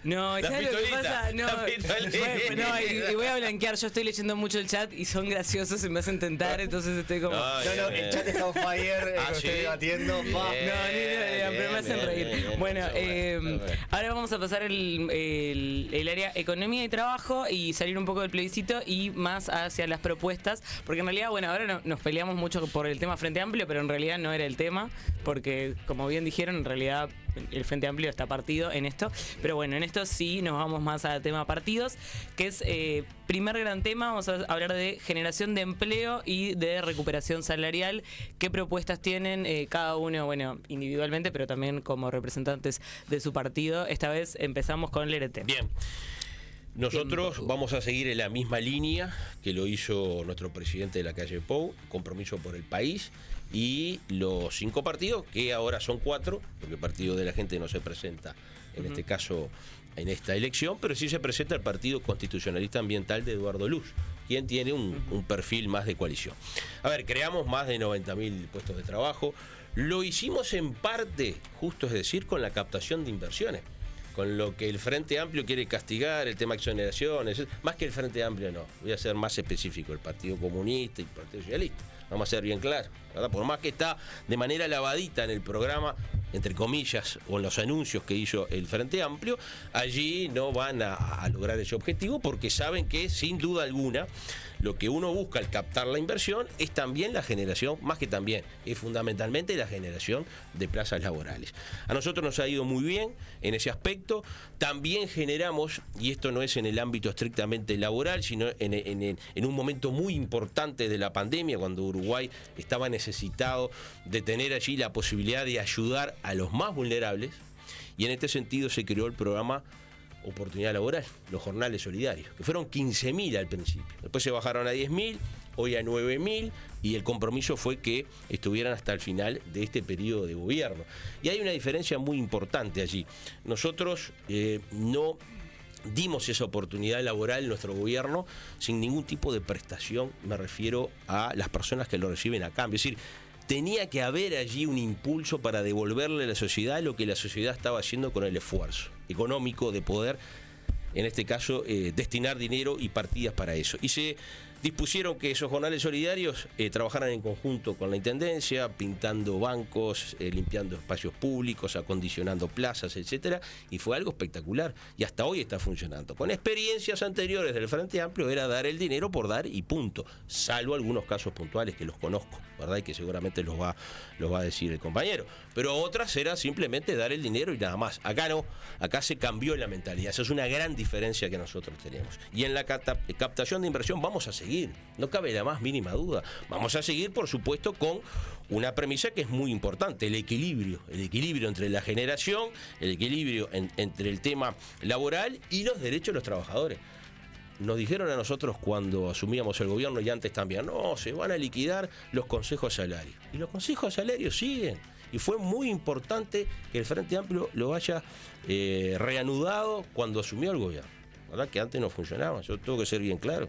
No, La ¿sabes lo que pistolita, pasa? No, la pistolita. bueno, no, y voy a blanquear, yo estoy leyendo mucho el chat y son graciosos y me hacen tentar, entonces estoy como... Ay, No, el chat está on fire, Ah, lo estoy ¿sí? debatiendo. Bien. Va. No, pero me hacen bien, reír. bien, Bueno, eso, bueno. ahora vamos a pasar el área economía y trabajo y salir un poco del plebiscito y más hacia las propuestas, porque en realidad, bueno, ahora nos peleamos mucho por el tema Frente Amplio, pero en realidad no era el tema, porque como bien dijeron, en realidad el Frente Amplio está partido en esto, pero bueno, en esto sí nos vamos más al tema partidos, que es primer gran tema. Vamos a hablar de generación de empleo y de recuperación salarial. ¿Qué propuestas tienen cada uno, bueno, individualmente, pero también como representantes de su partido? Esta vez empezamos con Lerete. Bien. Nosotros vamos a seguir en la misma línea que lo hizo nuestro presidente de la calle Pou, compromiso por el país, y los 5 partidos, que ahora son 4, porque el Partido de la Gente no se presenta en este caso en esta elección, pero sí se presenta el Partido Constitucionalista Ambiental de Eduardo Luz, quien tiene un perfil más de coalición. A ver, creamos más de 90.000 puestos de trabajo. Lo hicimos en parte, justo es decir, con la captación de inversiones, con lo que el Frente Amplio quiere castigar, el tema de exoneraciones, más que el Frente Amplio no, voy a ser más específico, el Partido Comunista y el Partido Socialista, vamos a ser bien claros, ¿verdad? Por más que está de manera lavadita en el programa, entre comillas, o en los anuncios que hizo el Frente Amplio, allí no van a lograr ese objetivo porque saben que, sin duda alguna, lo que uno busca al captar la inversión es también la generación, más que también, es fundamentalmente la generación de plazas laborales. A nosotros nos ha ido muy bien en ese aspecto. También generamos, y esto no es en el ámbito estrictamente laboral, sino en un momento muy importante de la pandemia, cuando Uruguay estaba necesitado de tener allí la posibilidad de ayudar a los más vulnerables, y en este sentido se creó el programa Oportunidad Laboral, los jornales solidarios, que fueron 15.000 al principio. Después se bajaron a 10.000, hoy a 9.000, y el compromiso fue que estuvieran hasta el final de este periodo de gobierno. Y hay una diferencia muy importante allí. Nosotros no dimos esa oportunidad laboral en nuestro gobierno sin ningún tipo de prestación, me refiero a las personas que lo reciben a cambio. Es decir, tenía que haber allí un impulso para devolverle a la sociedad lo que la sociedad estaba haciendo con el esfuerzo económico de poder, en este caso, destinar dinero y partidas para eso. Y se dispusieron que esos jornales solidarios trabajaran en conjunto con la Intendencia, pintando bancos, limpiando espacios públicos, acondicionando plazas, etcétera, y fue algo espectacular. Y hasta hoy está funcionando. Con experiencias anteriores del Frente Amplio era dar el dinero por dar y punto, salvo algunos casos puntuales que los conozco, ¿verdad? Y que seguramente los va a decir el compañero. Pero otras era simplemente dar el dinero y nada más. Acá no, acá se cambió la mentalidad. Esa es una gran diferencia que nosotros tenemos. Y en la captación de inversión vamos a seguir, no cabe la más mínima duda. Vamos a seguir, por supuesto, con una premisa que es muy importante, el equilibrio entre la generación, el equilibrio entre el tema laboral y los derechos de los trabajadores. Nos dijeron a nosotros cuando asumíamos el gobierno, y antes también, no, se van a liquidar los consejos salarios. Y los consejos salarios siguen. Y fue muy importante que el Frente Amplio lo haya reanudado cuando asumió el gobierno, ¿verdad? Que antes no funcionaba. Yo tengo que ser bien claro.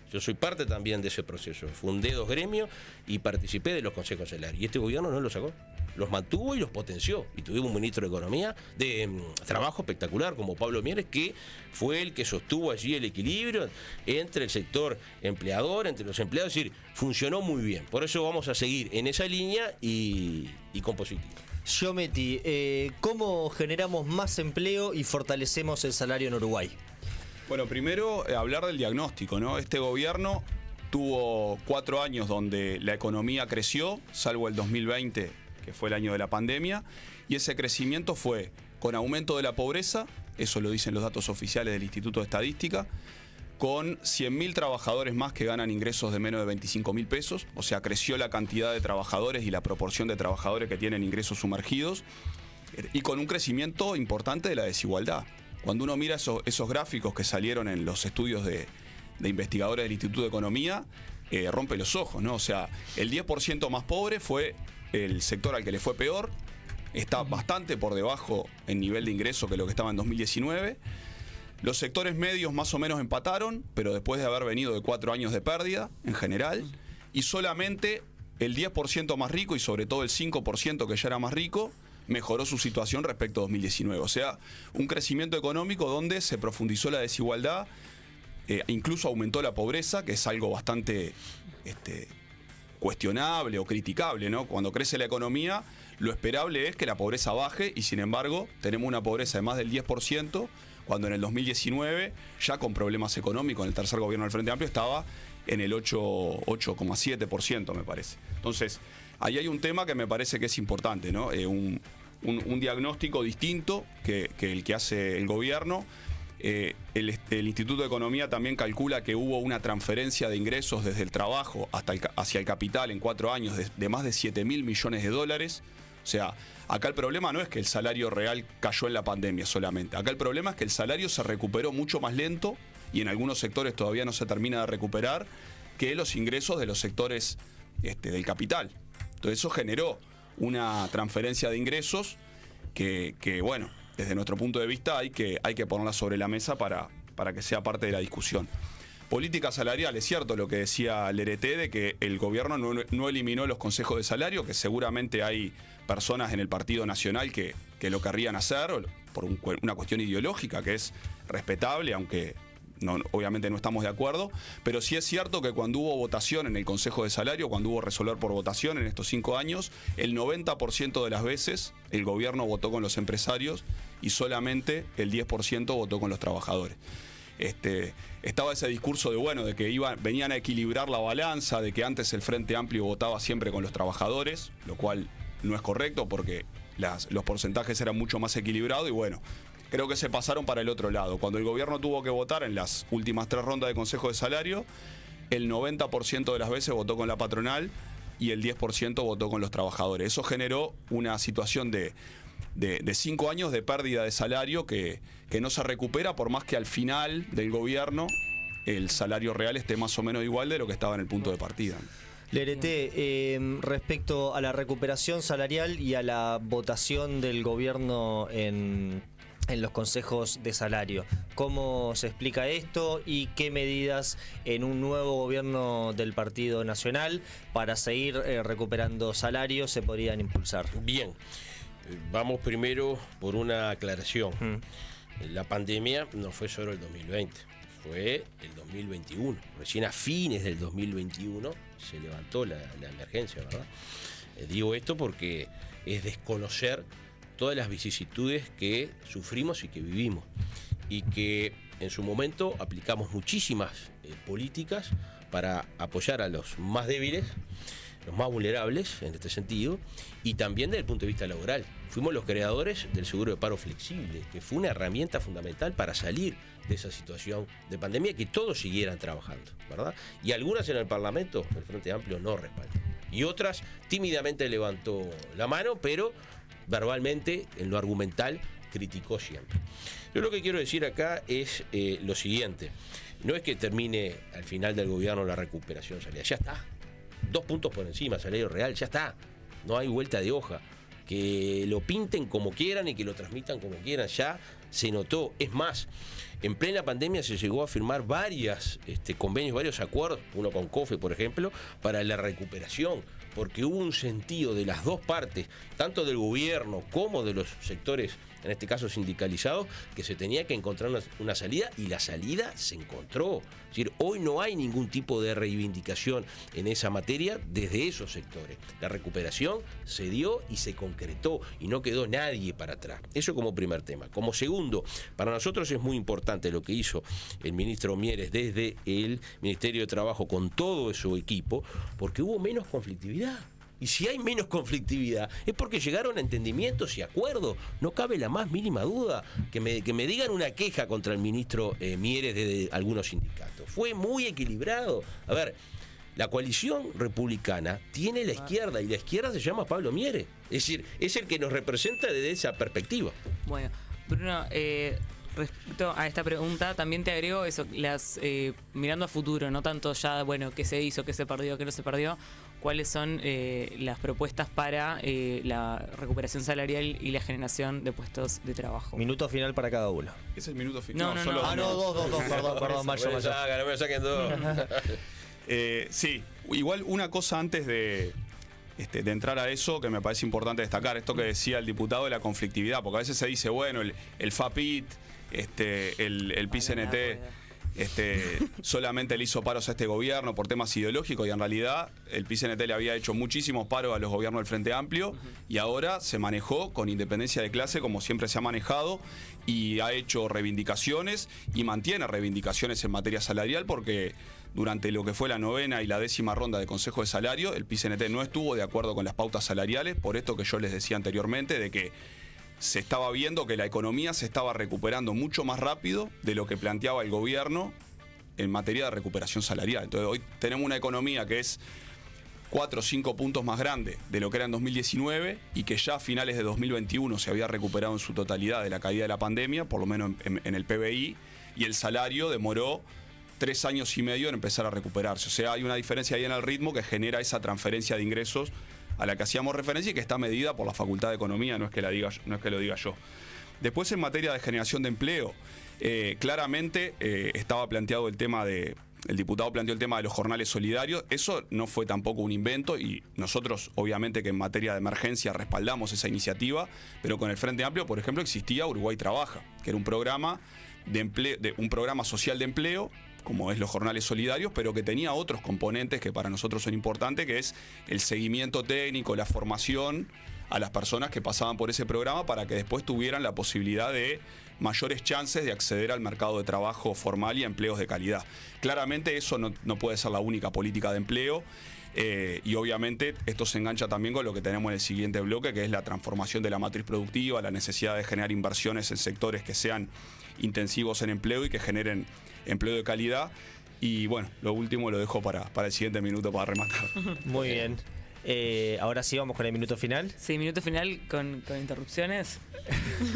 Yo soy parte también de ese proceso. Fundé 2 gremios y participé de los consejos salarios. Y este gobierno no los sacó. Los mantuvo y los potenció. Y tuvimos un ministro de Economía, de Trabajo espectacular, como Pablo Mieres, que fue el que sostuvo allí el equilibrio entre el sector empleador, entre los empleados. Es decir, funcionó muy bien. Por eso vamos a seguir en esa línea y con positivo. Giommetti, ¿cómo generamos más empleo y fortalecemos el salario en Uruguay? Bueno, primero hablar del diagnóstico, ¿no? Este gobierno tuvo 4 años donde la economía creció, salvo el 2020, que fue el año de la pandemia, y ese crecimiento fue con aumento de la pobreza, eso lo dicen los datos oficiales del Instituto de Estadística, con 100.000 trabajadores más que ganan ingresos de menos de 25.000 pesos, o sea, creció la cantidad de trabajadores y la proporción de trabajadores que tienen ingresos sumergidos, y con un crecimiento importante de la desigualdad. Cuando uno mira esos gráficos que salieron en los estudios de investigadores del Instituto de Economía, rompe los ojos, ¿no? O sea, el 10% más pobre fue el sector al que le fue peor, está bastante por debajo en nivel de ingreso que lo que estaba en 2019. Los sectores medios más o menos empataron, pero después de haber venido de 4 años de pérdida en general, y solamente el 10% más rico y sobre todo el 5% que ya era más rico, mejoró su situación respecto a 2019. O sea, un crecimiento económico donde se profundizó la desigualdad, incluso aumentó la pobreza, que es algo bastante cuestionable o criticable, ¿no? Cuando crece la economía, lo esperable es que la pobreza baje y sin embargo tenemos una pobreza de más del 10%, cuando en el 2019, ya con problemas económicos, en el tercer gobierno del Frente Amplio estaba en el 8,7%, me parece. Entonces, ahí hay un tema que me parece que es importante, ¿no? Un diagnóstico distinto que el que hace el gobierno. El Instituto de Economía también calcula que hubo una transferencia de ingresos desde el trabajo hacia el capital en 4 años de más de 7.000 millones de dólares. O sea, acá el problema no es que el salario real cayó en la pandemia solamente. Acá el problema es que el salario se recuperó mucho más lento y en algunos sectores todavía no se termina de recuperar que los ingresos de los sectores del capital. Entonces eso generó una transferencia de ingresos que bueno, desde nuestro punto de vista hay que ponerla sobre la mesa para que sea parte de la discusión. Política salarial, es cierto lo que decía Lerete de que el gobierno no eliminó los consejos de salario, que seguramente hay personas en el Partido Nacional que lo querrían hacer por una cuestión ideológica que es respetable, aunque obviamente no estamos de acuerdo, pero sí es cierto que cuando hubo votación en el Consejo de Salario, cuando hubo resolver por votación en estos 5 años, el 90% de las veces el gobierno votó con los empresarios y solamente el 10% votó con los trabajadores. estaba ese discurso de que venían a equilibrar la balanza, de que antes el Frente Amplio votaba siempre con los trabajadores, lo cual no es correcto porque los porcentajes eran mucho más equilibrados y bueno, creo que se pasaron para el otro lado. Cuando el gobierno tuvo que votar en las últimas 3 rondas de Consejo de Salario, el 90% de las veces votó con la patronal y el 10% votó con los trabajadores. Eso generó una situación de 5 años de pérdida de salario que no se recupera por más que al final del gobierno el salario real esté más o menos igual de lo que estaba en el punto de partida. Lerete, respecto a la recuperación salarial y a la votación del gobierno en los consejos de salario, ¿cómo se explica esto y qué medidas en un nuevo gobierno del Partido Nacional para seguir recuperando salarios se podrían impulsar? Bien, vamos primero por una aclaración. La pandemia no fue solo el 2020, fue el 2021. Recién a fines del 2021 se levantó la emergencia, ¿verdad? Digo esto porque es desconocer todas las vicisitudes que sufrimos y que vivimos. Y que en su momento aplicamos muchísimas políticas para apoyar a los más débiles, los más vulnerables en este sentido, y también desde el punto de vista laboral. Fuimos los creadores del seguro de paro flexible, que fue una herramienta fundamental para salir de esa situación de pandemia, que todos siguieran trabajando, ¿verdad? Y algunas en el Parlamento, el Frente Amplio no respaldó. Y otras tímidamente levantó la mano, pero verbalmente, en lo argumental, criticó siempre. Yo lo que quiero decir acá es lo siguiente. No es que termine al final del gobierno la recuperación salarial, ya está. 2 puntos por encima, salario real, ya está. No hay vuelta de hoja. Que lo pinten como quieran y que lo transmitan como quieran, ya se notó. Es más, en plena pandemia se llegó a firmar varios convenios, varios acuerdos, uno con COFE, por ejemplo, para la recuperación, porque hubo un sentido de las dos partes, tanto del gobierno como de los sectores, en este caso sindicalizados, que se tenía que encontrar una salida, y la salida se encontró. Es decir, hoy no hay ningún tipo de reivindicación en esa materia desde esos sectores. La recuperación se dio y se concretó y no quedó nadie para atrás. Eso como primer tema. Como segundo, para nosotros es muy importante lo que hizo el ministro Mieres desde el Ministerio de Trabajo con todo su equipo, porque hubo menos conflictividad. Y si hay menos conflictividad es porque llegaron a entendimientos y acuerdos. No cabe la más mínima duda que me digan una queja contra el ministro Mieres de algunos sindicatos. Fue muy equilibrado. A ver, la coalición republicana tiene la izquierda y la izquierda se llama Pablo Mieres. Es decir, es el que nos representa desde esa perspectiva. Bueno, Bruno, respecto a esta pregunta, también te agrego eso, mirando a futuro, no tanto ya, bueno, qué se hizo, qué se perdió, qué no se perdió, cuáles son las propuestas para la recuperación salarial y la generación de puestos de trabajo. Minuto final para cada uno. ¿Es el minuto final? No, solo dos, perdón, Mayo. No me saquen dos. Sí, igual una cosa antes de entrar a eso que me parece importante destacar, esto que decía el diputado de la conflictividad, porque a veces se dice, bueno, el FAPIT, el PICNT solamente le hizo paros a este gobierno por temas ideológicos, y en realidad el PICNT le había hecho muchísimos paros a los gobiernos del Frente Amplio, y ahora se manejó con independencia de clase como siempre se ha manejado, y ha hecho reivindicaciones y mantiene reivindicaciones en materia salarial, porque durante lo que fue la 9ª y la 10ª ronda de Consejo de Salario, el PICNT no estuvo de acuerdo con las pautas salariales, por esto que yo les decía anteriormente, de que se estaba viendo que la economía se estaba recuperando mucho más rápido de lo que planteaba el gobierno en materia de recuperación salarial. Entonces hoy tenemos una economía que es 4 o 5 puntos más grande de lo que era en 2019, y que ya a finales de 2021 se había recuperado en su totalidad de la caída de la pandemia, por lo menos en el PBI, y el salario demoró 3 años y medio en empezar a recuperarse. O sea, hay una diferencia ahí en el ritmo que genera esa transferencia de ingresos a la que hacíamos referencia y que está medida por la Facultad de Economía, no es que lo diga yo. Después, en materia de generación de empleo, claramente estaba planteado el diputado planteó el tema de los jornales solidarios. Eso no fue tampoco un invento, y nosotros obviamente que en materia de emergencia respaldamos esa iniciativa, pero con el Frente Amplio, por ejemplo, existía Uruguay Trabaja, que era un programa un programa social de empleo, como es los jornales solidarios, pero que tenía otros componentes que para nosotros son importantes, que es el seguimiento técnico, la formación a las personas que pasaban por ese programa para que después tuvieran la posibilidad de mayores chances de acceder al mercado de trabajo formal y a empleos de calidad. Claramente eso no puede ser la única política de empleo. Y obviamente esto se engancha también con lo que tenemos en el siguiente bloque, que es la transformación de la matriz productiva, la necesidad de generar inversiones en sectores que sean intensivos en empleo y que generen empleo de calidad. Y bueno, lo último lo dejo para el siguiente minuto para rematar. Muy bien. Ahora sí vamos con el minuto final. Sí, minuto final con interrupciones.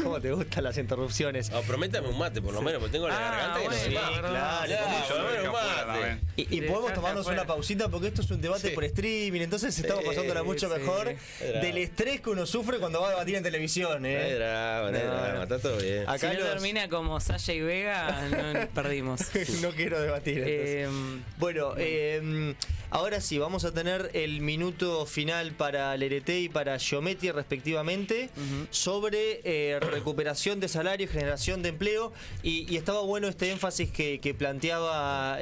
¿Cómo te gustan las interrupciones? Prométame un mate, por lo menos, porque tengo la garganta que no se bueno, va. claro. Yo lo dejé un afuera mate. también. Y podemos tomarnos una pausita porque esto es un debate por streaming, entonces estamos pasándola mucho mejor del estrés que uno sufre cuando va a debatir en televisión. No hay drama, está todo bien. Acá si no termina como Sasha y Vega, no, perdimos. No quiero debatir. Bueno, ahora sí, vamos a tener el minuto final para Lerete y para Giometti respectivamente sobre recuperación de salario y generación de empleo. Y estaba bueno este énfasis que planteaba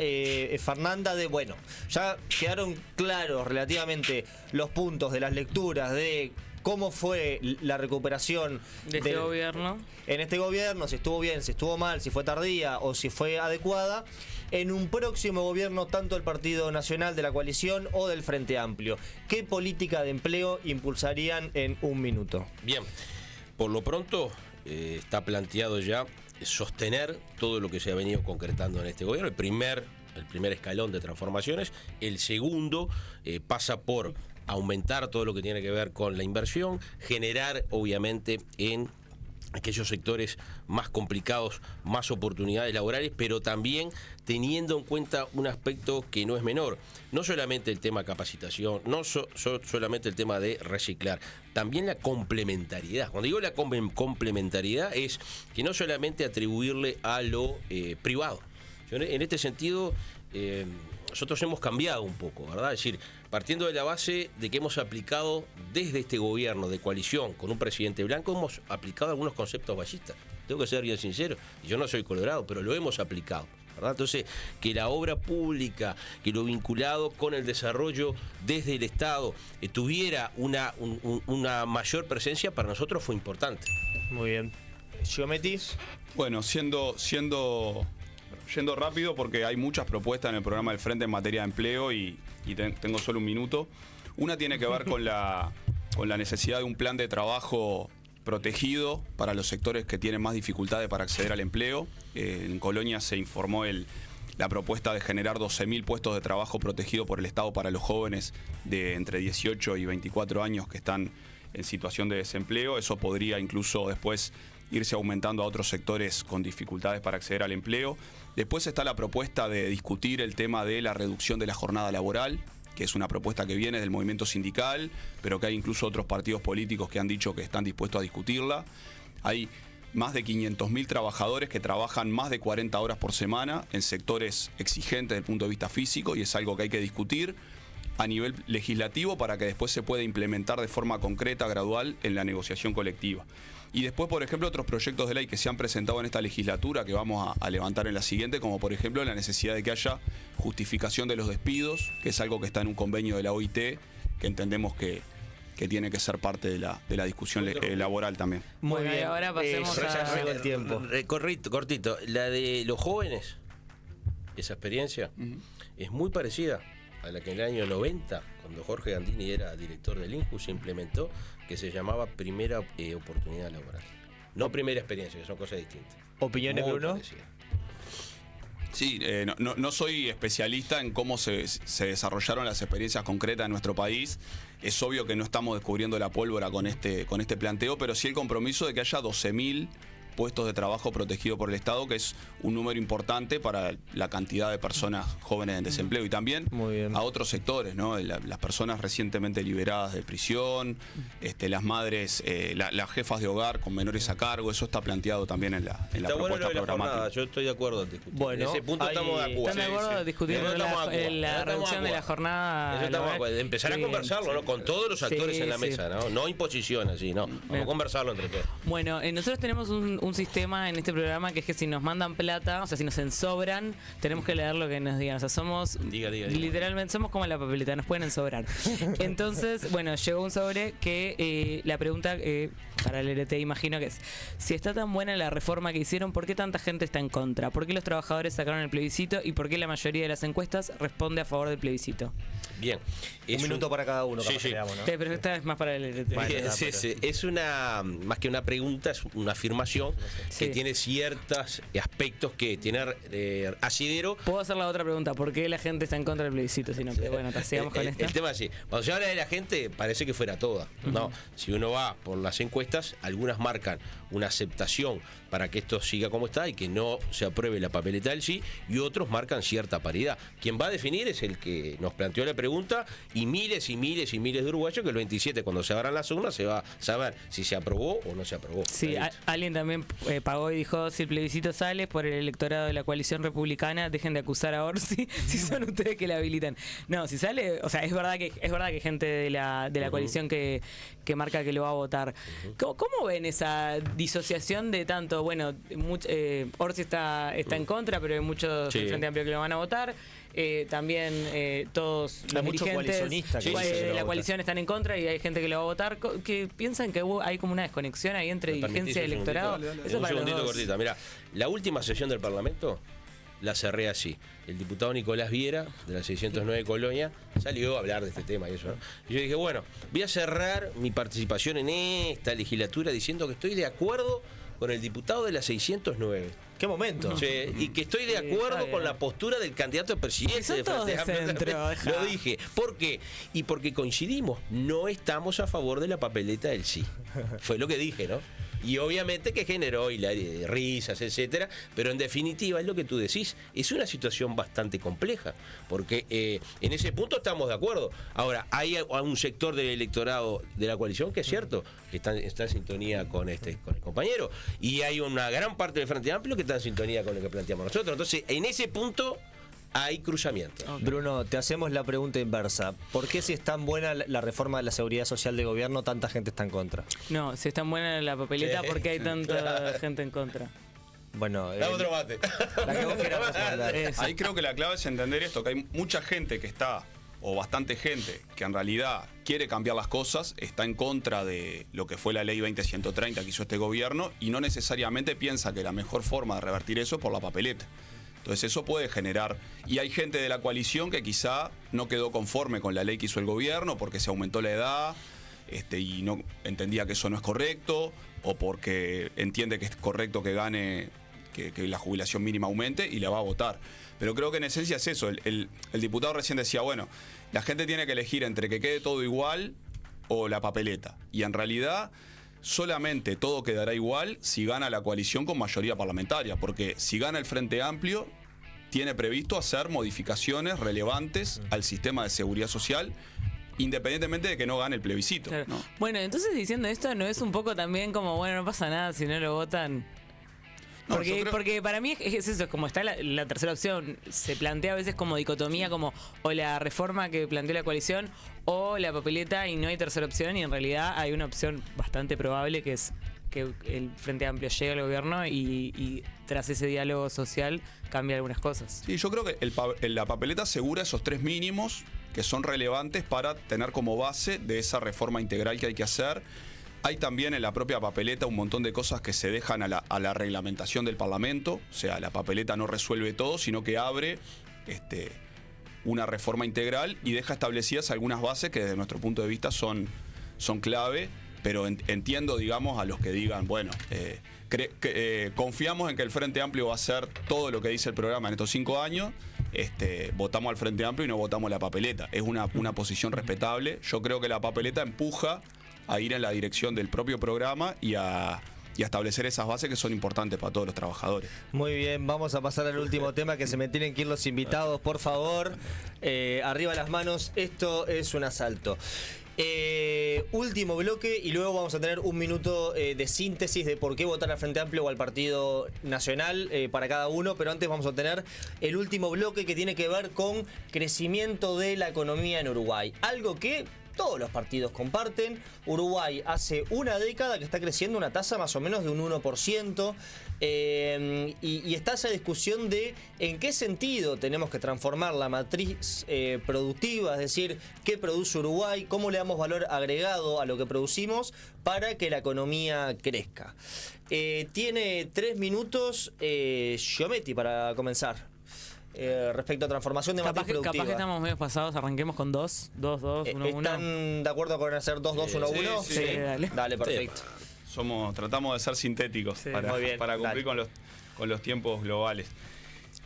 Fernanda de, bueno, ya quedaron claros relativamente los puntos de las lecturas de cómo fue la recuperación de este gobierno. En este gobierno, si estuvo bien, si estuvo mal, si fue tardía o si fue adecuada. En un próximo gobierno, tanto el Partido Nacional de la Coalición o del Frente Amplio, ¿qué política de empleo impulsarían en un minuto? Bien, por lo pronto está planteado ya sostener todo lo que se ha venido concretando en este gobierno. El primer escalón de transformaciones. El segundo pasa por aumentar todo lo que tiene que ver con la inversión, generar obviamente en aquellos sectores más complicados, más oportunidades laborales, pero también teniendo en cuenta un aspecto que no es menor. No solamente el tema capacitación, no solamente el tema de reciclar, también la complementariedad. Cuando digo la complementariedad es que no solamente atribuirle a lo privado. Yo, en este sentido, nosotros hemos cambiado un poco, ¿verdad? Es decir, partiendo de la base de que hemos aplicado desde este gobierno de coalición con un presidente blanco, hemos aplicado algunos conceptos ballistas. Tengo que ser bien sincero, y yo no soy colorado, pero lo hemos aplicado, ¿verdad? Entonces, que la obra pública, que lo vinculado con el desarrollo desde el Estado tuviera una mayor presencia, para nosotros fue importante. Muy bien. Giometti. Bueno, yendo rápido porque hay muchas propuestas en el programa del Frente en materia de empleo y tengo solo un minuto. Una tiene que ver con la necesidad de un plan de trabajo protegido para los sectores que tienen más dificultades para acceder al empleo. En Colonia se informó la propuesta de generar 12.000 puestos de trabajo protegidos por el Estado para los jóvenes de entre 18 y 24 años que están en situación de desempleo. Eso podría incluso después irse aumentando a otros sectores con dificultades para acceder al empleo. Después está la propuesta de discutir el tema de la reducción de la jornada laboral, que es una propuesta que viene del movimiento sindical, pero que hay incluso otros partidos políticos que han dicho que están dispuestos a discutirla. Hay más de 500.000 trabajadores que trabajan más de 40 horas por semana en sectores exigentes desde el punto de vista físico y es algo que hay que discutir a nivel legislativo para que después se pueda implementar de forma concreta, gradual, en la negociación colectiva. Y después, por ejemplo, otros proyectos de ley que se han presentado en esta legislatura que vamos a levantar en la siguiente, como por ejemplo la necesidad de que haya justificación de los despidos, que es algo que está en un convenio de la OIT, que entendemos que tiene que ser parte de la discusión laboral también. Muy bien, ahora pasemos ya llegó el tiempo. Cortito, la de los jóvenes, esa experiencia es muy parecida a la que en el año 90, cuando Jorge Gandini era director del INJU, se implementó, que se llamaba primera oportunidad laboral. No primera experiencia, que son cosas distintas. ¿Opiniones, Muy Bruno? parecida. Sí, no soy especialista en cómo se desarrollaron las experiencias concretas en nuestro país. Es obvio que no estamos descubriendo la pólvora con este planteo, pero sí el compromiso de que haya 12.000 puestos de trabajo protegidos por el Estado, que es un número importante para la cantidad de personas jóvenes en desempleo y también a otros sectores, ¿no? Las personas recientemente liberadas de prisión, las madres, las jefas de hogar con menores a cargo, eso está planteado también en la propuesta programática. Yo estoy de acuerdo en discutir. Bueno, en ese punto estamos de acuerdo. ¿Están de acuerdo en discutir la reducción de la jornada? Eso estamos de acuerdo. Empezar a conversarlo, ¿no? Con todos los actores en la mesa, ¿no? No imposición así, no. Vamos a conversarlo entre todos. Bueno, nosotros tenemos un un sistema en este programa que es que si nos mandan plata, o sea, si nos ensobran, tenemos que leer lo que nos digan. O sea, somos Diga. literalmente, somos como la papeleta, nos pueden ensobrar. Entonces, bueno, llegó un sobre que la pregunta para el LRT imagino que es, si está tan buena la reforma que hicieron, ¿por qué tanta gente está en contra? ¿Por qué los trabajadores sacaron el plebiscito? ¿Y por qué la mayoría de las encuestas responde a favor del plebiscito? Bien. Un minuto para cada uno, capaz que le damos, ¿no? Pero esta es más para el LRT. Bueno, Bien, sí. Es una, más que una pregunta, es una afirmación Sí. que tiene ciertos aspectos que tiene asidero. Puedo hacer la otra pregunta, ¿por qué la gente está en contra del plebiscito? Si no, pero bueno, sigamos con esto. El tema es así, cuando se habla de la gente parece que fuera toda, ¿no? Si uno va por las encuestas, algunas marcan una aceptación para que esto siga como está y que no se apruebe la papeleta del sí, y otros marcan cierta paridad. Quien va a definir es el que nos planteó la pregunta, y miles y miles y miles de uruguayos que el 27, cuando se abran las urnas, se va a saber si se aprobó o no se aprobó. Sí, alguien también pagó y dijo, si el plebiscito sale por el electorado de la coalición republicana, dejen de acusar a Orsi si son ustedes que la habilitan. No, si sale, o sea, es verdad que hay gente de la coalición que marca que lo va a votar. ¿Cómo ven esa disociación de tanto, bueno, Orsi está en contra, pero hay muchos del Frente Amplio que lo van a votar? También todos los dirigentes de la coalición están en contra y hay gente que lo va a votar, que piensan que hay como una desconexión ahí entre dirigencia y electorado. Eso Un para los segundito dos. cortito. Mira, la última sesión del Parlamento la cerré así. El diputado Nicolás Viera, de la 609 Colonia, salió a hablar de este tema y eso, ¿no? Y yo dije, bueno, voy a cerrar mi participación en esta legislatura diciendo que estoy de acuerdo con el diputado de la 609. ¿Qué momento? Sí, y que estoy de acuerdo con la postura del candidato a presidente Son de todos Frente de Amplio. centro, deja. Lo dije. ¿Por qué? Y porque coincidimos. No estamos a favor de la papeleta del sí. Fue lo que dije, ¿no? Y obviamente que generó risas, etcétera, pero en definitiva es lo que tú decís, es una situación bastante compleja, porque en ese punto estamos de acuerdo. Ahora, hay un sector del electorado de la coalición que es cierto, que está en sintonía con el compañero, y hay una gran parte del Frente Amplio que está en sintonía con lo que planteamos nosotros. Entonces, en ese punto hay cruzamiento. Bruno, te hacemos la pregunta inversa. ¿Por qué si es tan buena la reforma de la seguridad social de gobierno, tanta gente está en contra? No, si es tan buena la papeleta, Sí. ¿por qué hay tanta gente en contra? Bueno, Dame otro mate. la que vos quieras responder. Ahí creo que la clave es entender esto, que hay mucha gente que está, o bastante gente, que en realidad quiere cambiar las cosas, está en contra de lo que fue la ley 20130 que hizo este gobierno y no necesariamente piensa que la mejor forma de revertir eso es por la papeleta. Entonces eso puede generar, y hay gente de la coalición que quizá no quedó conforme con la ley que hizo el gobierno porque se aumentó la edad y no entendía que eso no es correcto, o porque entiende que es correcto que gane, que la jubilación mínima aumente y la va a votar. Pero creo que en esencia es eso, el diputado recién decía, bueno, la gente tiene que elegir entre que quede todo igual o la papeleta, y en realidad solamente todo quedará igual si gana la coalición con mayoría parlamentaria, porque si gana el Frente Amplio, tiene previsto hacer modificaciones relevantes al sistema de seguridad social, independientemente de que no gane el plebiscito. Claro. ¿No? Bueno, entonces diciendo esto, ¿no es un poco también como, bueno, no pasa nada si no lo votan? No, yo creo- Porque para mí es eso, es como está la tercera opción, se plantea a veces como dicotomía, como o la reforma que planteó la coalición o la papeleta, y no hay tercera opción, y en realidad hay una opción bastante probable que es que el Frente Amplio llegue al gobierno y tras ese diálogo social cambia algunas cosas. Sí, yo creo que la papeleta asegura esos tres mínimos que son relevantes para tener como base de esa reforma integral que hay que hacer. Hay también en la propia papeleta un montón de cosas que se dejan a la reglamentación del Parlamento. O sea, la papeleta no resuelve todo, sino que abre una reforma integral y deja establecidas algunas bases que desde nuestro punto de vista son clave. Pero entiendo, digamos, a los que digan, bueno, confiamos en que el Frente Amplio va a hacer todo lo que dice el programa en estos 5 años. Votamos al Frente Amplio y no votamos la papeleta. Es una posición respetable. Yo creo que la papeleta empuja a ir en la dirección del propio programa y a establecer esas bases que son importantes para todos los trabajadores. Muy bien, vamos a pasar al último tema, que se me tienen que ir los invitados, por favor. Arriba las manos, esto es un asalto. Último bloque y luego vamos a tener un minuto de síntesis de por qué votar al Frente Amplio o al Partido Nacional para cada uno, pero antes vamos a tener el último bloque que tiene que ver con crecimiento de la economía en Uruguay. Algo que todos los partidos comparten. Uruguay hace una década que está creciendo una tasa más o menos de un 1%. Y está esa discusión de en qué sentido tenemos que transformar la matriz productiva, es decir, qué produce Uruguay, cómo le damos valor agregado a lo que producimos para que la economía crezca. Tiene 3 minutos Giometti para comenzar. Respecto a transformación de matriz productiva. Capaz que estamos medio pasados, arranquemos con 2, 1, 1. ¿Están de acuerdo con hacer 2, 2, 1, 1? Sí, dale. Dale, perfecto. Tratamos de ser sintéticos para cumplir con los tiempos globales.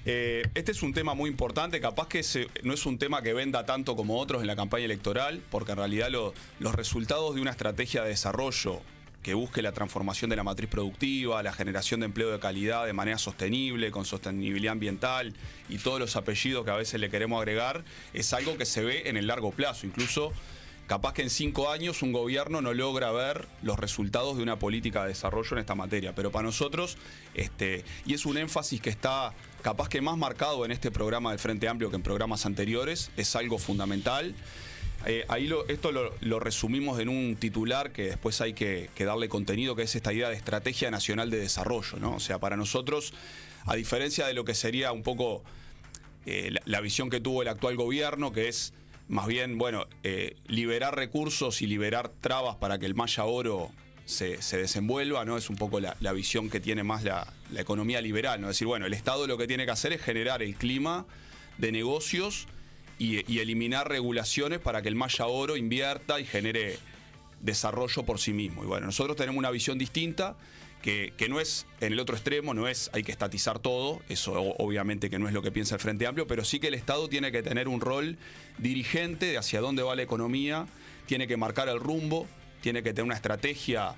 Este es un tema muy importante, capaz que no es un tema que venda tanto como otros en la campaña electoral, porque en realidad los resultados de una estrategia de desarrollo que busque la transformación de la matriz productiva, la generación de empleo de calidad de manera sostenible, con sostenibilidad ambiental y todos los apellidos que a veces le queremos agregar, es algo que se ve en el largo plazo. Incluso capaz que en 5 años un gobierno no logra ver los resultados de una política de desarrollo en esta materia. Pero para nosotros, y es un énfasis que está capaz que más marcado en este programa del Frente Amplio que en programas anteriores, es algo fundamental. Esto lo resumimos en un titular que después hay que darle contenido, que es esta idea de Estrategia Nacional de Desarrollo, ¿no? O sea, para nosotros, a diferencia de lo que sería un poco la visión que tuvo el actual gobierno, que es más bien, liberar recursos y liberar trabas para que el Maya Oro se desenvuelva, ¿no? Es un poco la visión que tiene más la economía liberal, ¿no? Es decir, el Estado lo que tiene que hacer es generar el clima de negocios y eliminar regulaciones para que el Maya Oro invierta y genere desarrollo por sí mismo. Y nosotros tenemos una visión distinta que no es en el otro extremo, no es hay que estatizar todo, eso obviamente que no es lo que piensa el Frente Amplio, pero sí que el Estado tiene que tener un rol dirigente de hacia dónde va la economía, tiene que marcar el rumbo, tiene que tener una estrategia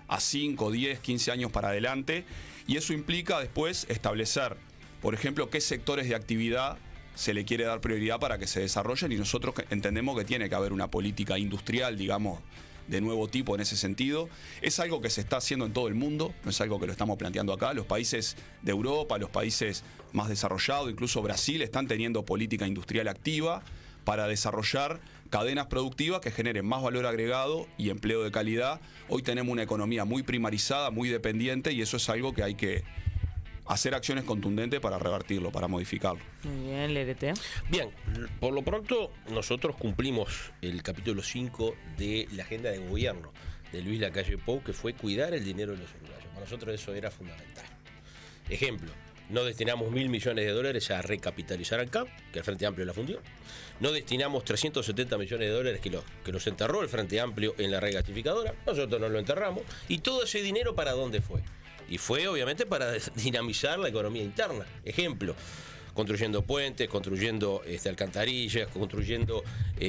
a 5, 10, 15 años para adelante, y eso implica después establecer, por ejemplo, qué sectores de actividad se le quiere dar prioridad para que se desarrollen, y nosotros entendemos que tiene que haber una política industrial, digamos, de nuevo tipo en ese sentido. Es algo que se está haciendo en todo el mundo, no es algo que lo estamos planteando acá. Los países de Europa, los países más desarrollados, incluso Brasil, están teniendo política industrial activa para desarrollar cadenas productivas que generen más valor agregado y empleo de calidad. Hoy tenemos una economía muy primarizada, muy dependiente, y eso es algo que hay que hacer acciones contundentes para revertirlo, para modificarlo. Muy bien, Lerete. Bien, por lo pronto nosotros cumplimos el capítulo 5 de la agenda de gobierno de Luis Lacalle Pou, que fue cuidar el dinero de los uruguayos. Para nosotros eso era fundamental. Ejemplo, no destinamos $1.000 millones a recapitalizar ANCAP, que el Frente Amplio la fundió. No destinamos $370 millones que los enterró el Frente Amplio en la regasificadora. Nosotros no lo enterramos. ¿Y todo ese dinero para dónde fue? Y fue obviamente para dinamizar la economía interna. Ejemplo, construyendo puentes, construyendo alcantarillas, construyendo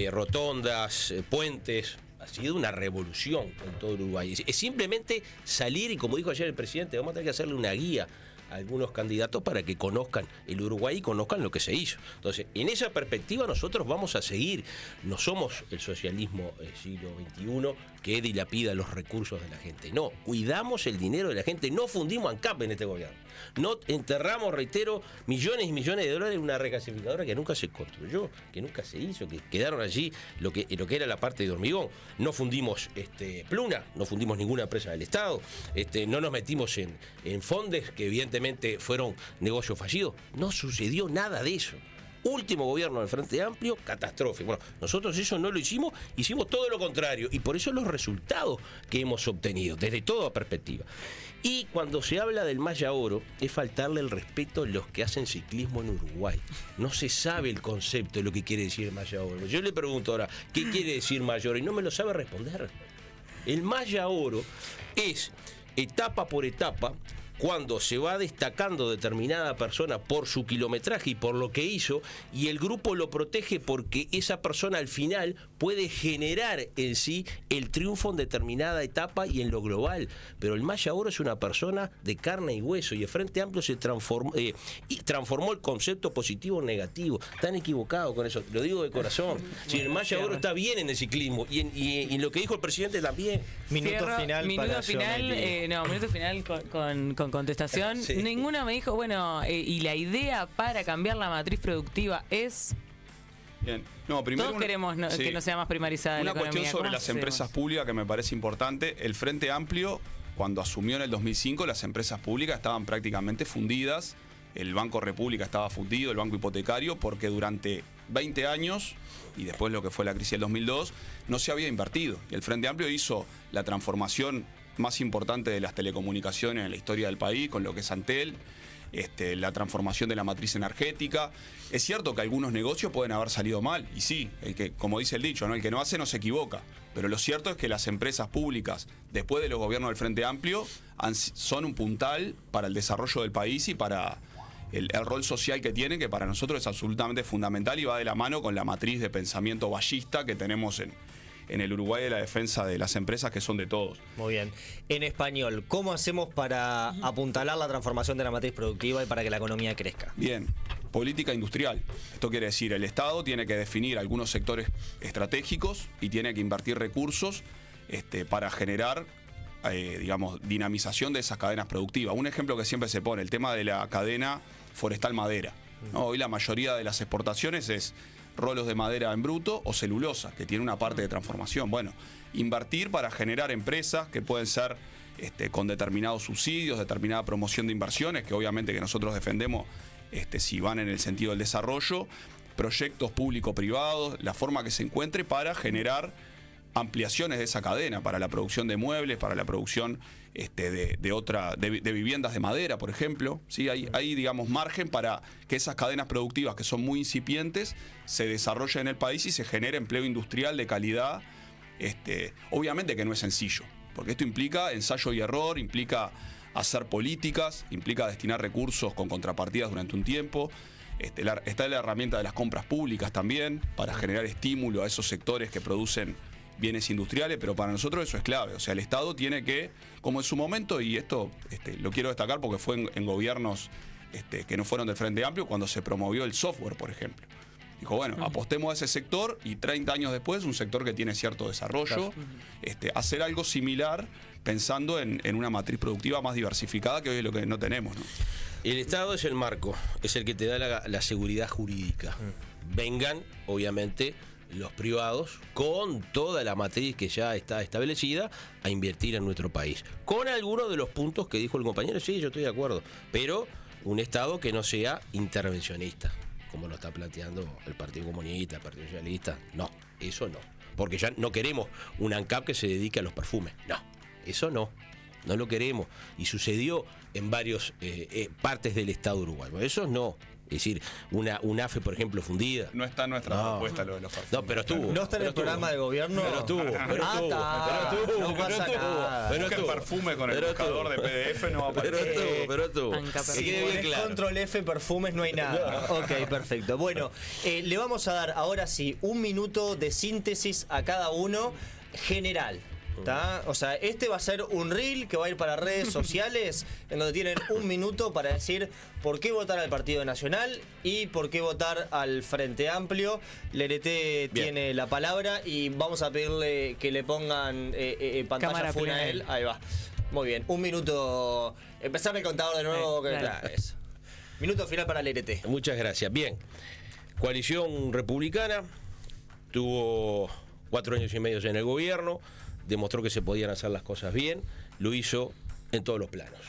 rotondas, puentes. Ha sido una revolución en todo Uruguay. Es simplemente salir y, como dijo ayer el presidente, vamos a tener que hacerle una guía a algunos candidatos para que conozcan el Uruguay y conozcan lo que se hizo. Entonces, en esa perspectiva nosotros vamos a seguir. No somos el socialismo del siglo XXI que dilapida los recursos de la gente. No, cuidamos el dinero de la gente. No fundimos ANCAP en este gobierno. No enterramos, reitero, millones y millones de dólares en una regasificadora que nunca se construyó, que nunca se hizo, que quedaron allí lo que era la parte de hormigón. No fundimos Pluna, no fundimos ninguna empresa del Estado, no nos metimos en fondos que evidentemente fueron negocios fallidos. No sucedió nada de eso. Último gobierno del Frente Amplio, catastrófico. Bueno, nosotros eso no lo hicimos todo lo contrario, y por eso los resultados que hemos obtenido, desde toda perspectiva. Y cuando se habla del Maya Oro, es faltarle el respeto a los que hacen ciclismo en Uruguay. No se sabe el concepto de lo que quiere decir Maya Oro. Yo le pregunto ahora, ¿qué quiere decir Maya Oro? Y no me lo sabe responder. El Maya Oro es etapa por etapa, cuando se va destacando determinada persona por su kilometraje y por lo que hizo, y el grupo lo protege porque esa persona al final puede generar en sí el triunfo en determinada etapa y en lo global. Pero el Maya Oro es una persona de carne y hueso, y el Frente Amplio se transformó el concepto positivo en negativo. Están equivocados con eso, lo digo de corazón. Si el Maya Oro está bien en el ciclismo, y lo que dijo el presidente también. Minuto final con contestación. Sí. Ninguna me dijo, y la idea para cambiar la matriz productiva es... Bien. No, primero Todos queremos que no sea más primarizada la una economía. cuestión sobre ¿Cómo las hacemos? empresas públicas que me parece importante. El Frente Amplio, cuando asumió en el 2005, las empresas públicas estaban prácticamente fundidas. El Banco República estaba fundido, el Banco Hipotecario, porque durante 20 años, y después lo que fue la crisis del 2002, no se había invertido. Y el Frente Amplio hizo la transformación más importante de las telecomunicaciones en la historia del país, con lo que es Antel, la transformación de la matriz energética. Es cierto que algunos negocios pueden haber salido mal, y sí, como dice el dicho, ¿no? El que no hace no se equivoca. Pero lo cierto es que las empresas públicas, después de los gobiernos del Frente Amplio, son un puntal para el desarrollo del país y para el rol social que tienen, que para nosotros es absolutamente fundamental y va de la mano con la matriz de pensamiento ballista que tenemos en el Uruguay de la defensa de las empresas, que son de todos. Muy bien. En español, ¿cómo hacemos para apuntalar la transformación de la matriz productiva y para que la economía crezca? Bien, política industrial. Esto quiere decir, el Estado tiene que definir algunos sectores estratégicos y tiene que invertir recursos para generar, digamos, dinamización de esas cadenas productivas. Un ejemplo que siempre se pone, el tema de la cadena forestal madera, ¿no? Hoy la mayoría de las exportaciones es rolos de madera en bruto o celulosa, que tiene una parte de transformación. Bueno, invertir para generar empresas que pueden ser con determinados subsidios, determinada promoción de inversiones, que obviamente que nosotros defendemos si van en el sentido del desarrollo, proyectos público-privados, la forma que se encuentre para generar ampliaciones de esa cadena, para la producción de muebles, para la producción de viviendas de madera, por ejemplo. ¿Sí? Hay, digamos, margen para que esas cadenas productivas, que son muy incipientes, se desarrollen en el país y se genere empleo industrial de calidad. Obviamente que no es sencillo, porque esto implica ensayo y error, implica hacer políticas, implica destinar recursos con contrapartidas durante un tiempo. Está la herramienta de las compras públicas también, para generar estímulo a esos sectores que producen bienes industriales, pero para nosotros eso es clave. O sea, el Estado tiene que, como en su momento, y esto lo quiero destacar porque fue en gobiernos que no fueron del Frente Amplio, cuando se promovió el software, por ejemplo. Dijo, bueno, apostemos a ese sector y 30 años después, un sector que tiene cierto desarrollo, hacer algo similar pensando en una matriz productiva más diversificada, que hoy es lo que no tenemos, ¿no? El Estado es el marco, es el que te da la seguridad jurídica. Vengan, obviamente, los privados, con toda la matriz que ya está establecida, a invertir en nuestro país. Con algunos de los puntos que dijo el compañero, sí, yo estoy de acuerdo, pero un Estado que no sea intervencionista, como lo está planteando el Partido Comunista, el Partido Socialista. No, eso no. Porque ya no queremos un ANCAP que se dedique a los perfumes. No, eso no. No lo queremos. Y sucedió en varias partes del Estado uruguayo. Eso no. Es decir, una AFE, por ejemplo, fundida. No está en nuestra propuesta lo de los perfumes. No, pero estuvo. ¿No está en el programa de gobierno? Pero estuvo. No pasa nada. Busquen perfume con el buscador de PDF, no va a aparecer. Pero estuvo. Si pones Control F perfumes no hay nada. Ok, perfecto. Bueno, le vamos a dar ahora sí 1 minuto de síntesis a cada uno general. ¿Tá? O sea, va a ser un reel que va a ir para redes sociales en donde tienen 1 minuto para decir por qué votar al Partido Nacional y por qué votar al Frente Amplio. Lerete tiene la palabra y vamos a pedirle que le pongan pantalla Cámara full a plana. él. Ahí va. Muy bien, 1 minuto. Empezame el contador de nuevo. Claro. Eso. Minuto final para Lerete. Muchas gracias. Bien. Coalición Republicana tuvo 4 años y medio en el gobierno. Demostró que se podían hacer las cosas bien, lo hizo en todos los planos.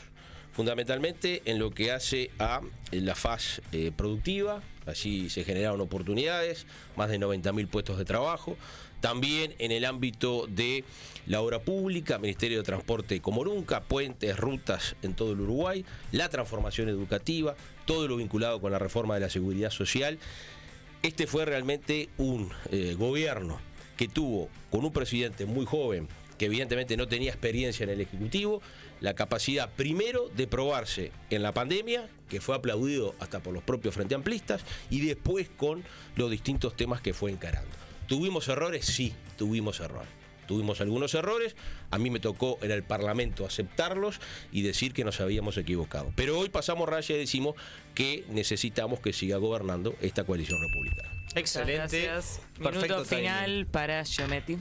Fundamentalmente en lo que hace a la faz productiva, allí se generaron oportunidades, más de 90.000 puestos de trabajo. También en el ámbito de la obra pública, Ministerio de Transporte como nunca, puentes, rutas en todo el Uruguay, la transformación educativa, todo lo vinculado con la reforma de la seguridad social. Este fue realmente un gobierno que tuvo, con un presidente muy joven, que evidentemente no tenía experiencia en el Ejecutivo, la capacidad primero de probarse en la pandemia, que fue aplaudido hasta por los propios frente amplistas, y después con los distintos temas que fue encarando. ¿Tuvimos errores? Sí, tuvimos errores. Tuvimos algunos errores, a mí me tocó en el Parlamento aceptarlos y decir que nos habíamos equivocado. Pero hoy pasamos raya y decimos que necesitamos que siga gobernando esta coalición republicana. Excelente. Gracias. Perfecto Minuto timing. final para Giometti.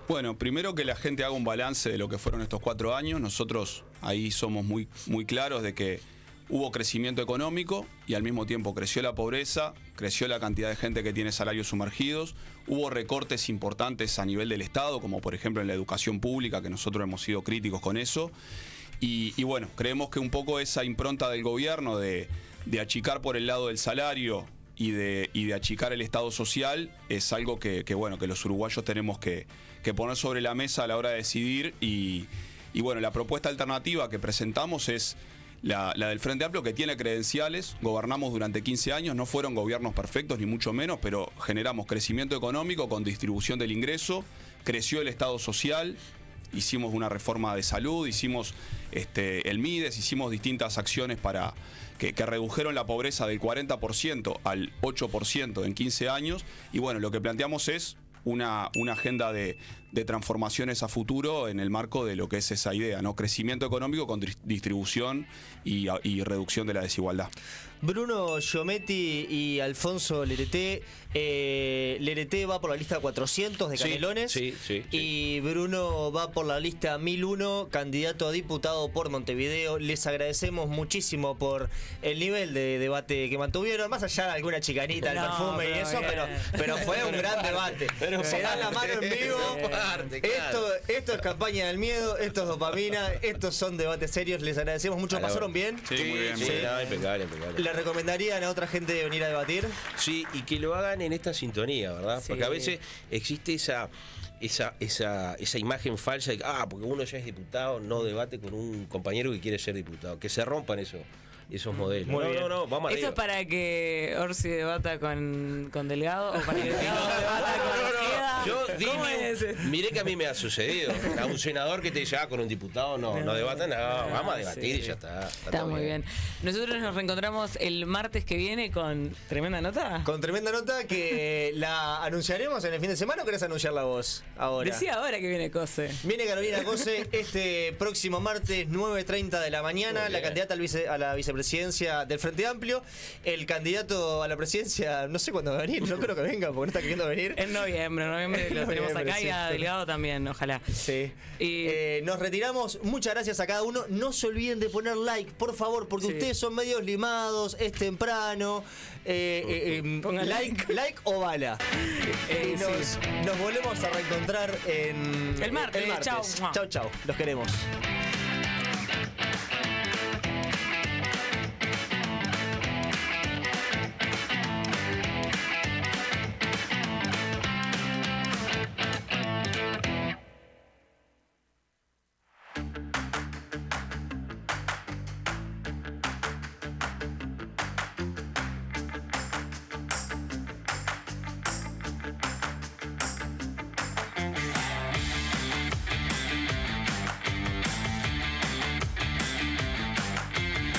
Bueno, primero que la gente haga un balance de lo que fueron estos 4 años. Nosotros ahí somos muy, muy claros de que hubo crecimiento económico y al mismo tiempo creció la pobreza, creció la cantidad de gente que tiene salarios sumergidos, hubo recortes importantes a nivel del Estado, como por ejemplo en la educación pública, que nosotros hemos sido críticos con eso. Y bueno, creemos que un poco esa impronta del gobierno de achicar por el lado del salario y de achicar el Estado social es algo que bueno, que los uruguayos tenemos que poner sobre la mesa a la hora de decidir. Y bueno, la propuesta alternativa que presentamos es la del Frente Amplio, que tiene credenciales. Gobernamos durante 15 años, no fueron gobiernos perfectos ni mucho menos, pero generamos crecimiento económico con distribución del ingreso, creció el Estado social, hicimos una reforma de salud, hicimos el MIDES, hicimos distintas acciones para que redujeron la pobreza del 40% al 8% en 15 años. Y bueno, lo que planteamos es una agenda de transformaciones a futuro en el marco de lo que es esa idea, ¿no? Crecimiento económico con distribución y reducción de la desigualdad. Bruno Giometti y Alfonso Lerete. Lerete va por la lista 400 de Canelones. Sí. Y Bruno va por la lista 1001, candidato a diputado por Montevideo. Les agradecemos muchísimo por el nivel de debate que mantuvieron, más allá de alguna chicanita, el perfume y eso, pero fue un gran debate. Se dan la mano en vivo. Esto es campaña del miedo, esto es dopamina, estos son debates serios. Les agradecemos mucho. ¿Pasaron bien? Sí, muy bien. Sí, nada, impecable. ¿Le recomendarían a otra gente venir a debatir? Sí, y que lo hagan en esta sintonía, ¿verdad? Sí. Porque a veces existe esa imagen falsa de que, porque uno ya es diputado, no debate con un compañero que quiere ser diputado. Que se rompan esos modelos. Muy bien. No, vamos ¿Eso arriba. es para que Orsi debata con Delgado o para que Delgado debata con Ojeda? ¿Cómo es? Miré que a mí me ha sucedido. A un senador que te dice, con un diputado no debata, vamos a debatir y ya está. Está muy bien. Nosotros nos reencontramos el martes que viene con tremenda nota. Con tremenda nota que la anunciaremos en el fin de semana, ¿o querés anunciarla vos ahora? Decía ahora que viene Cose. Viene Carolina Cose este próximo martes 9:30 de la mañana, la candidata a la vicepresidencia del Frente Amplio. El candidato a la presidencia, no sé cuándo va a venir, no creo que venga porque no está queriendo venir. En noviembre lo tenemos acá y a Delgado también, ojalá. Sí. Y Nos retiramos. Muchas gracias a cada uno. No se olviden de poner like, por favor, porque ustedes son medios limados, es temprano. Pongan like o bala. Nos volvemos a reencontrar el martes. Chau. Chau. Los queremos.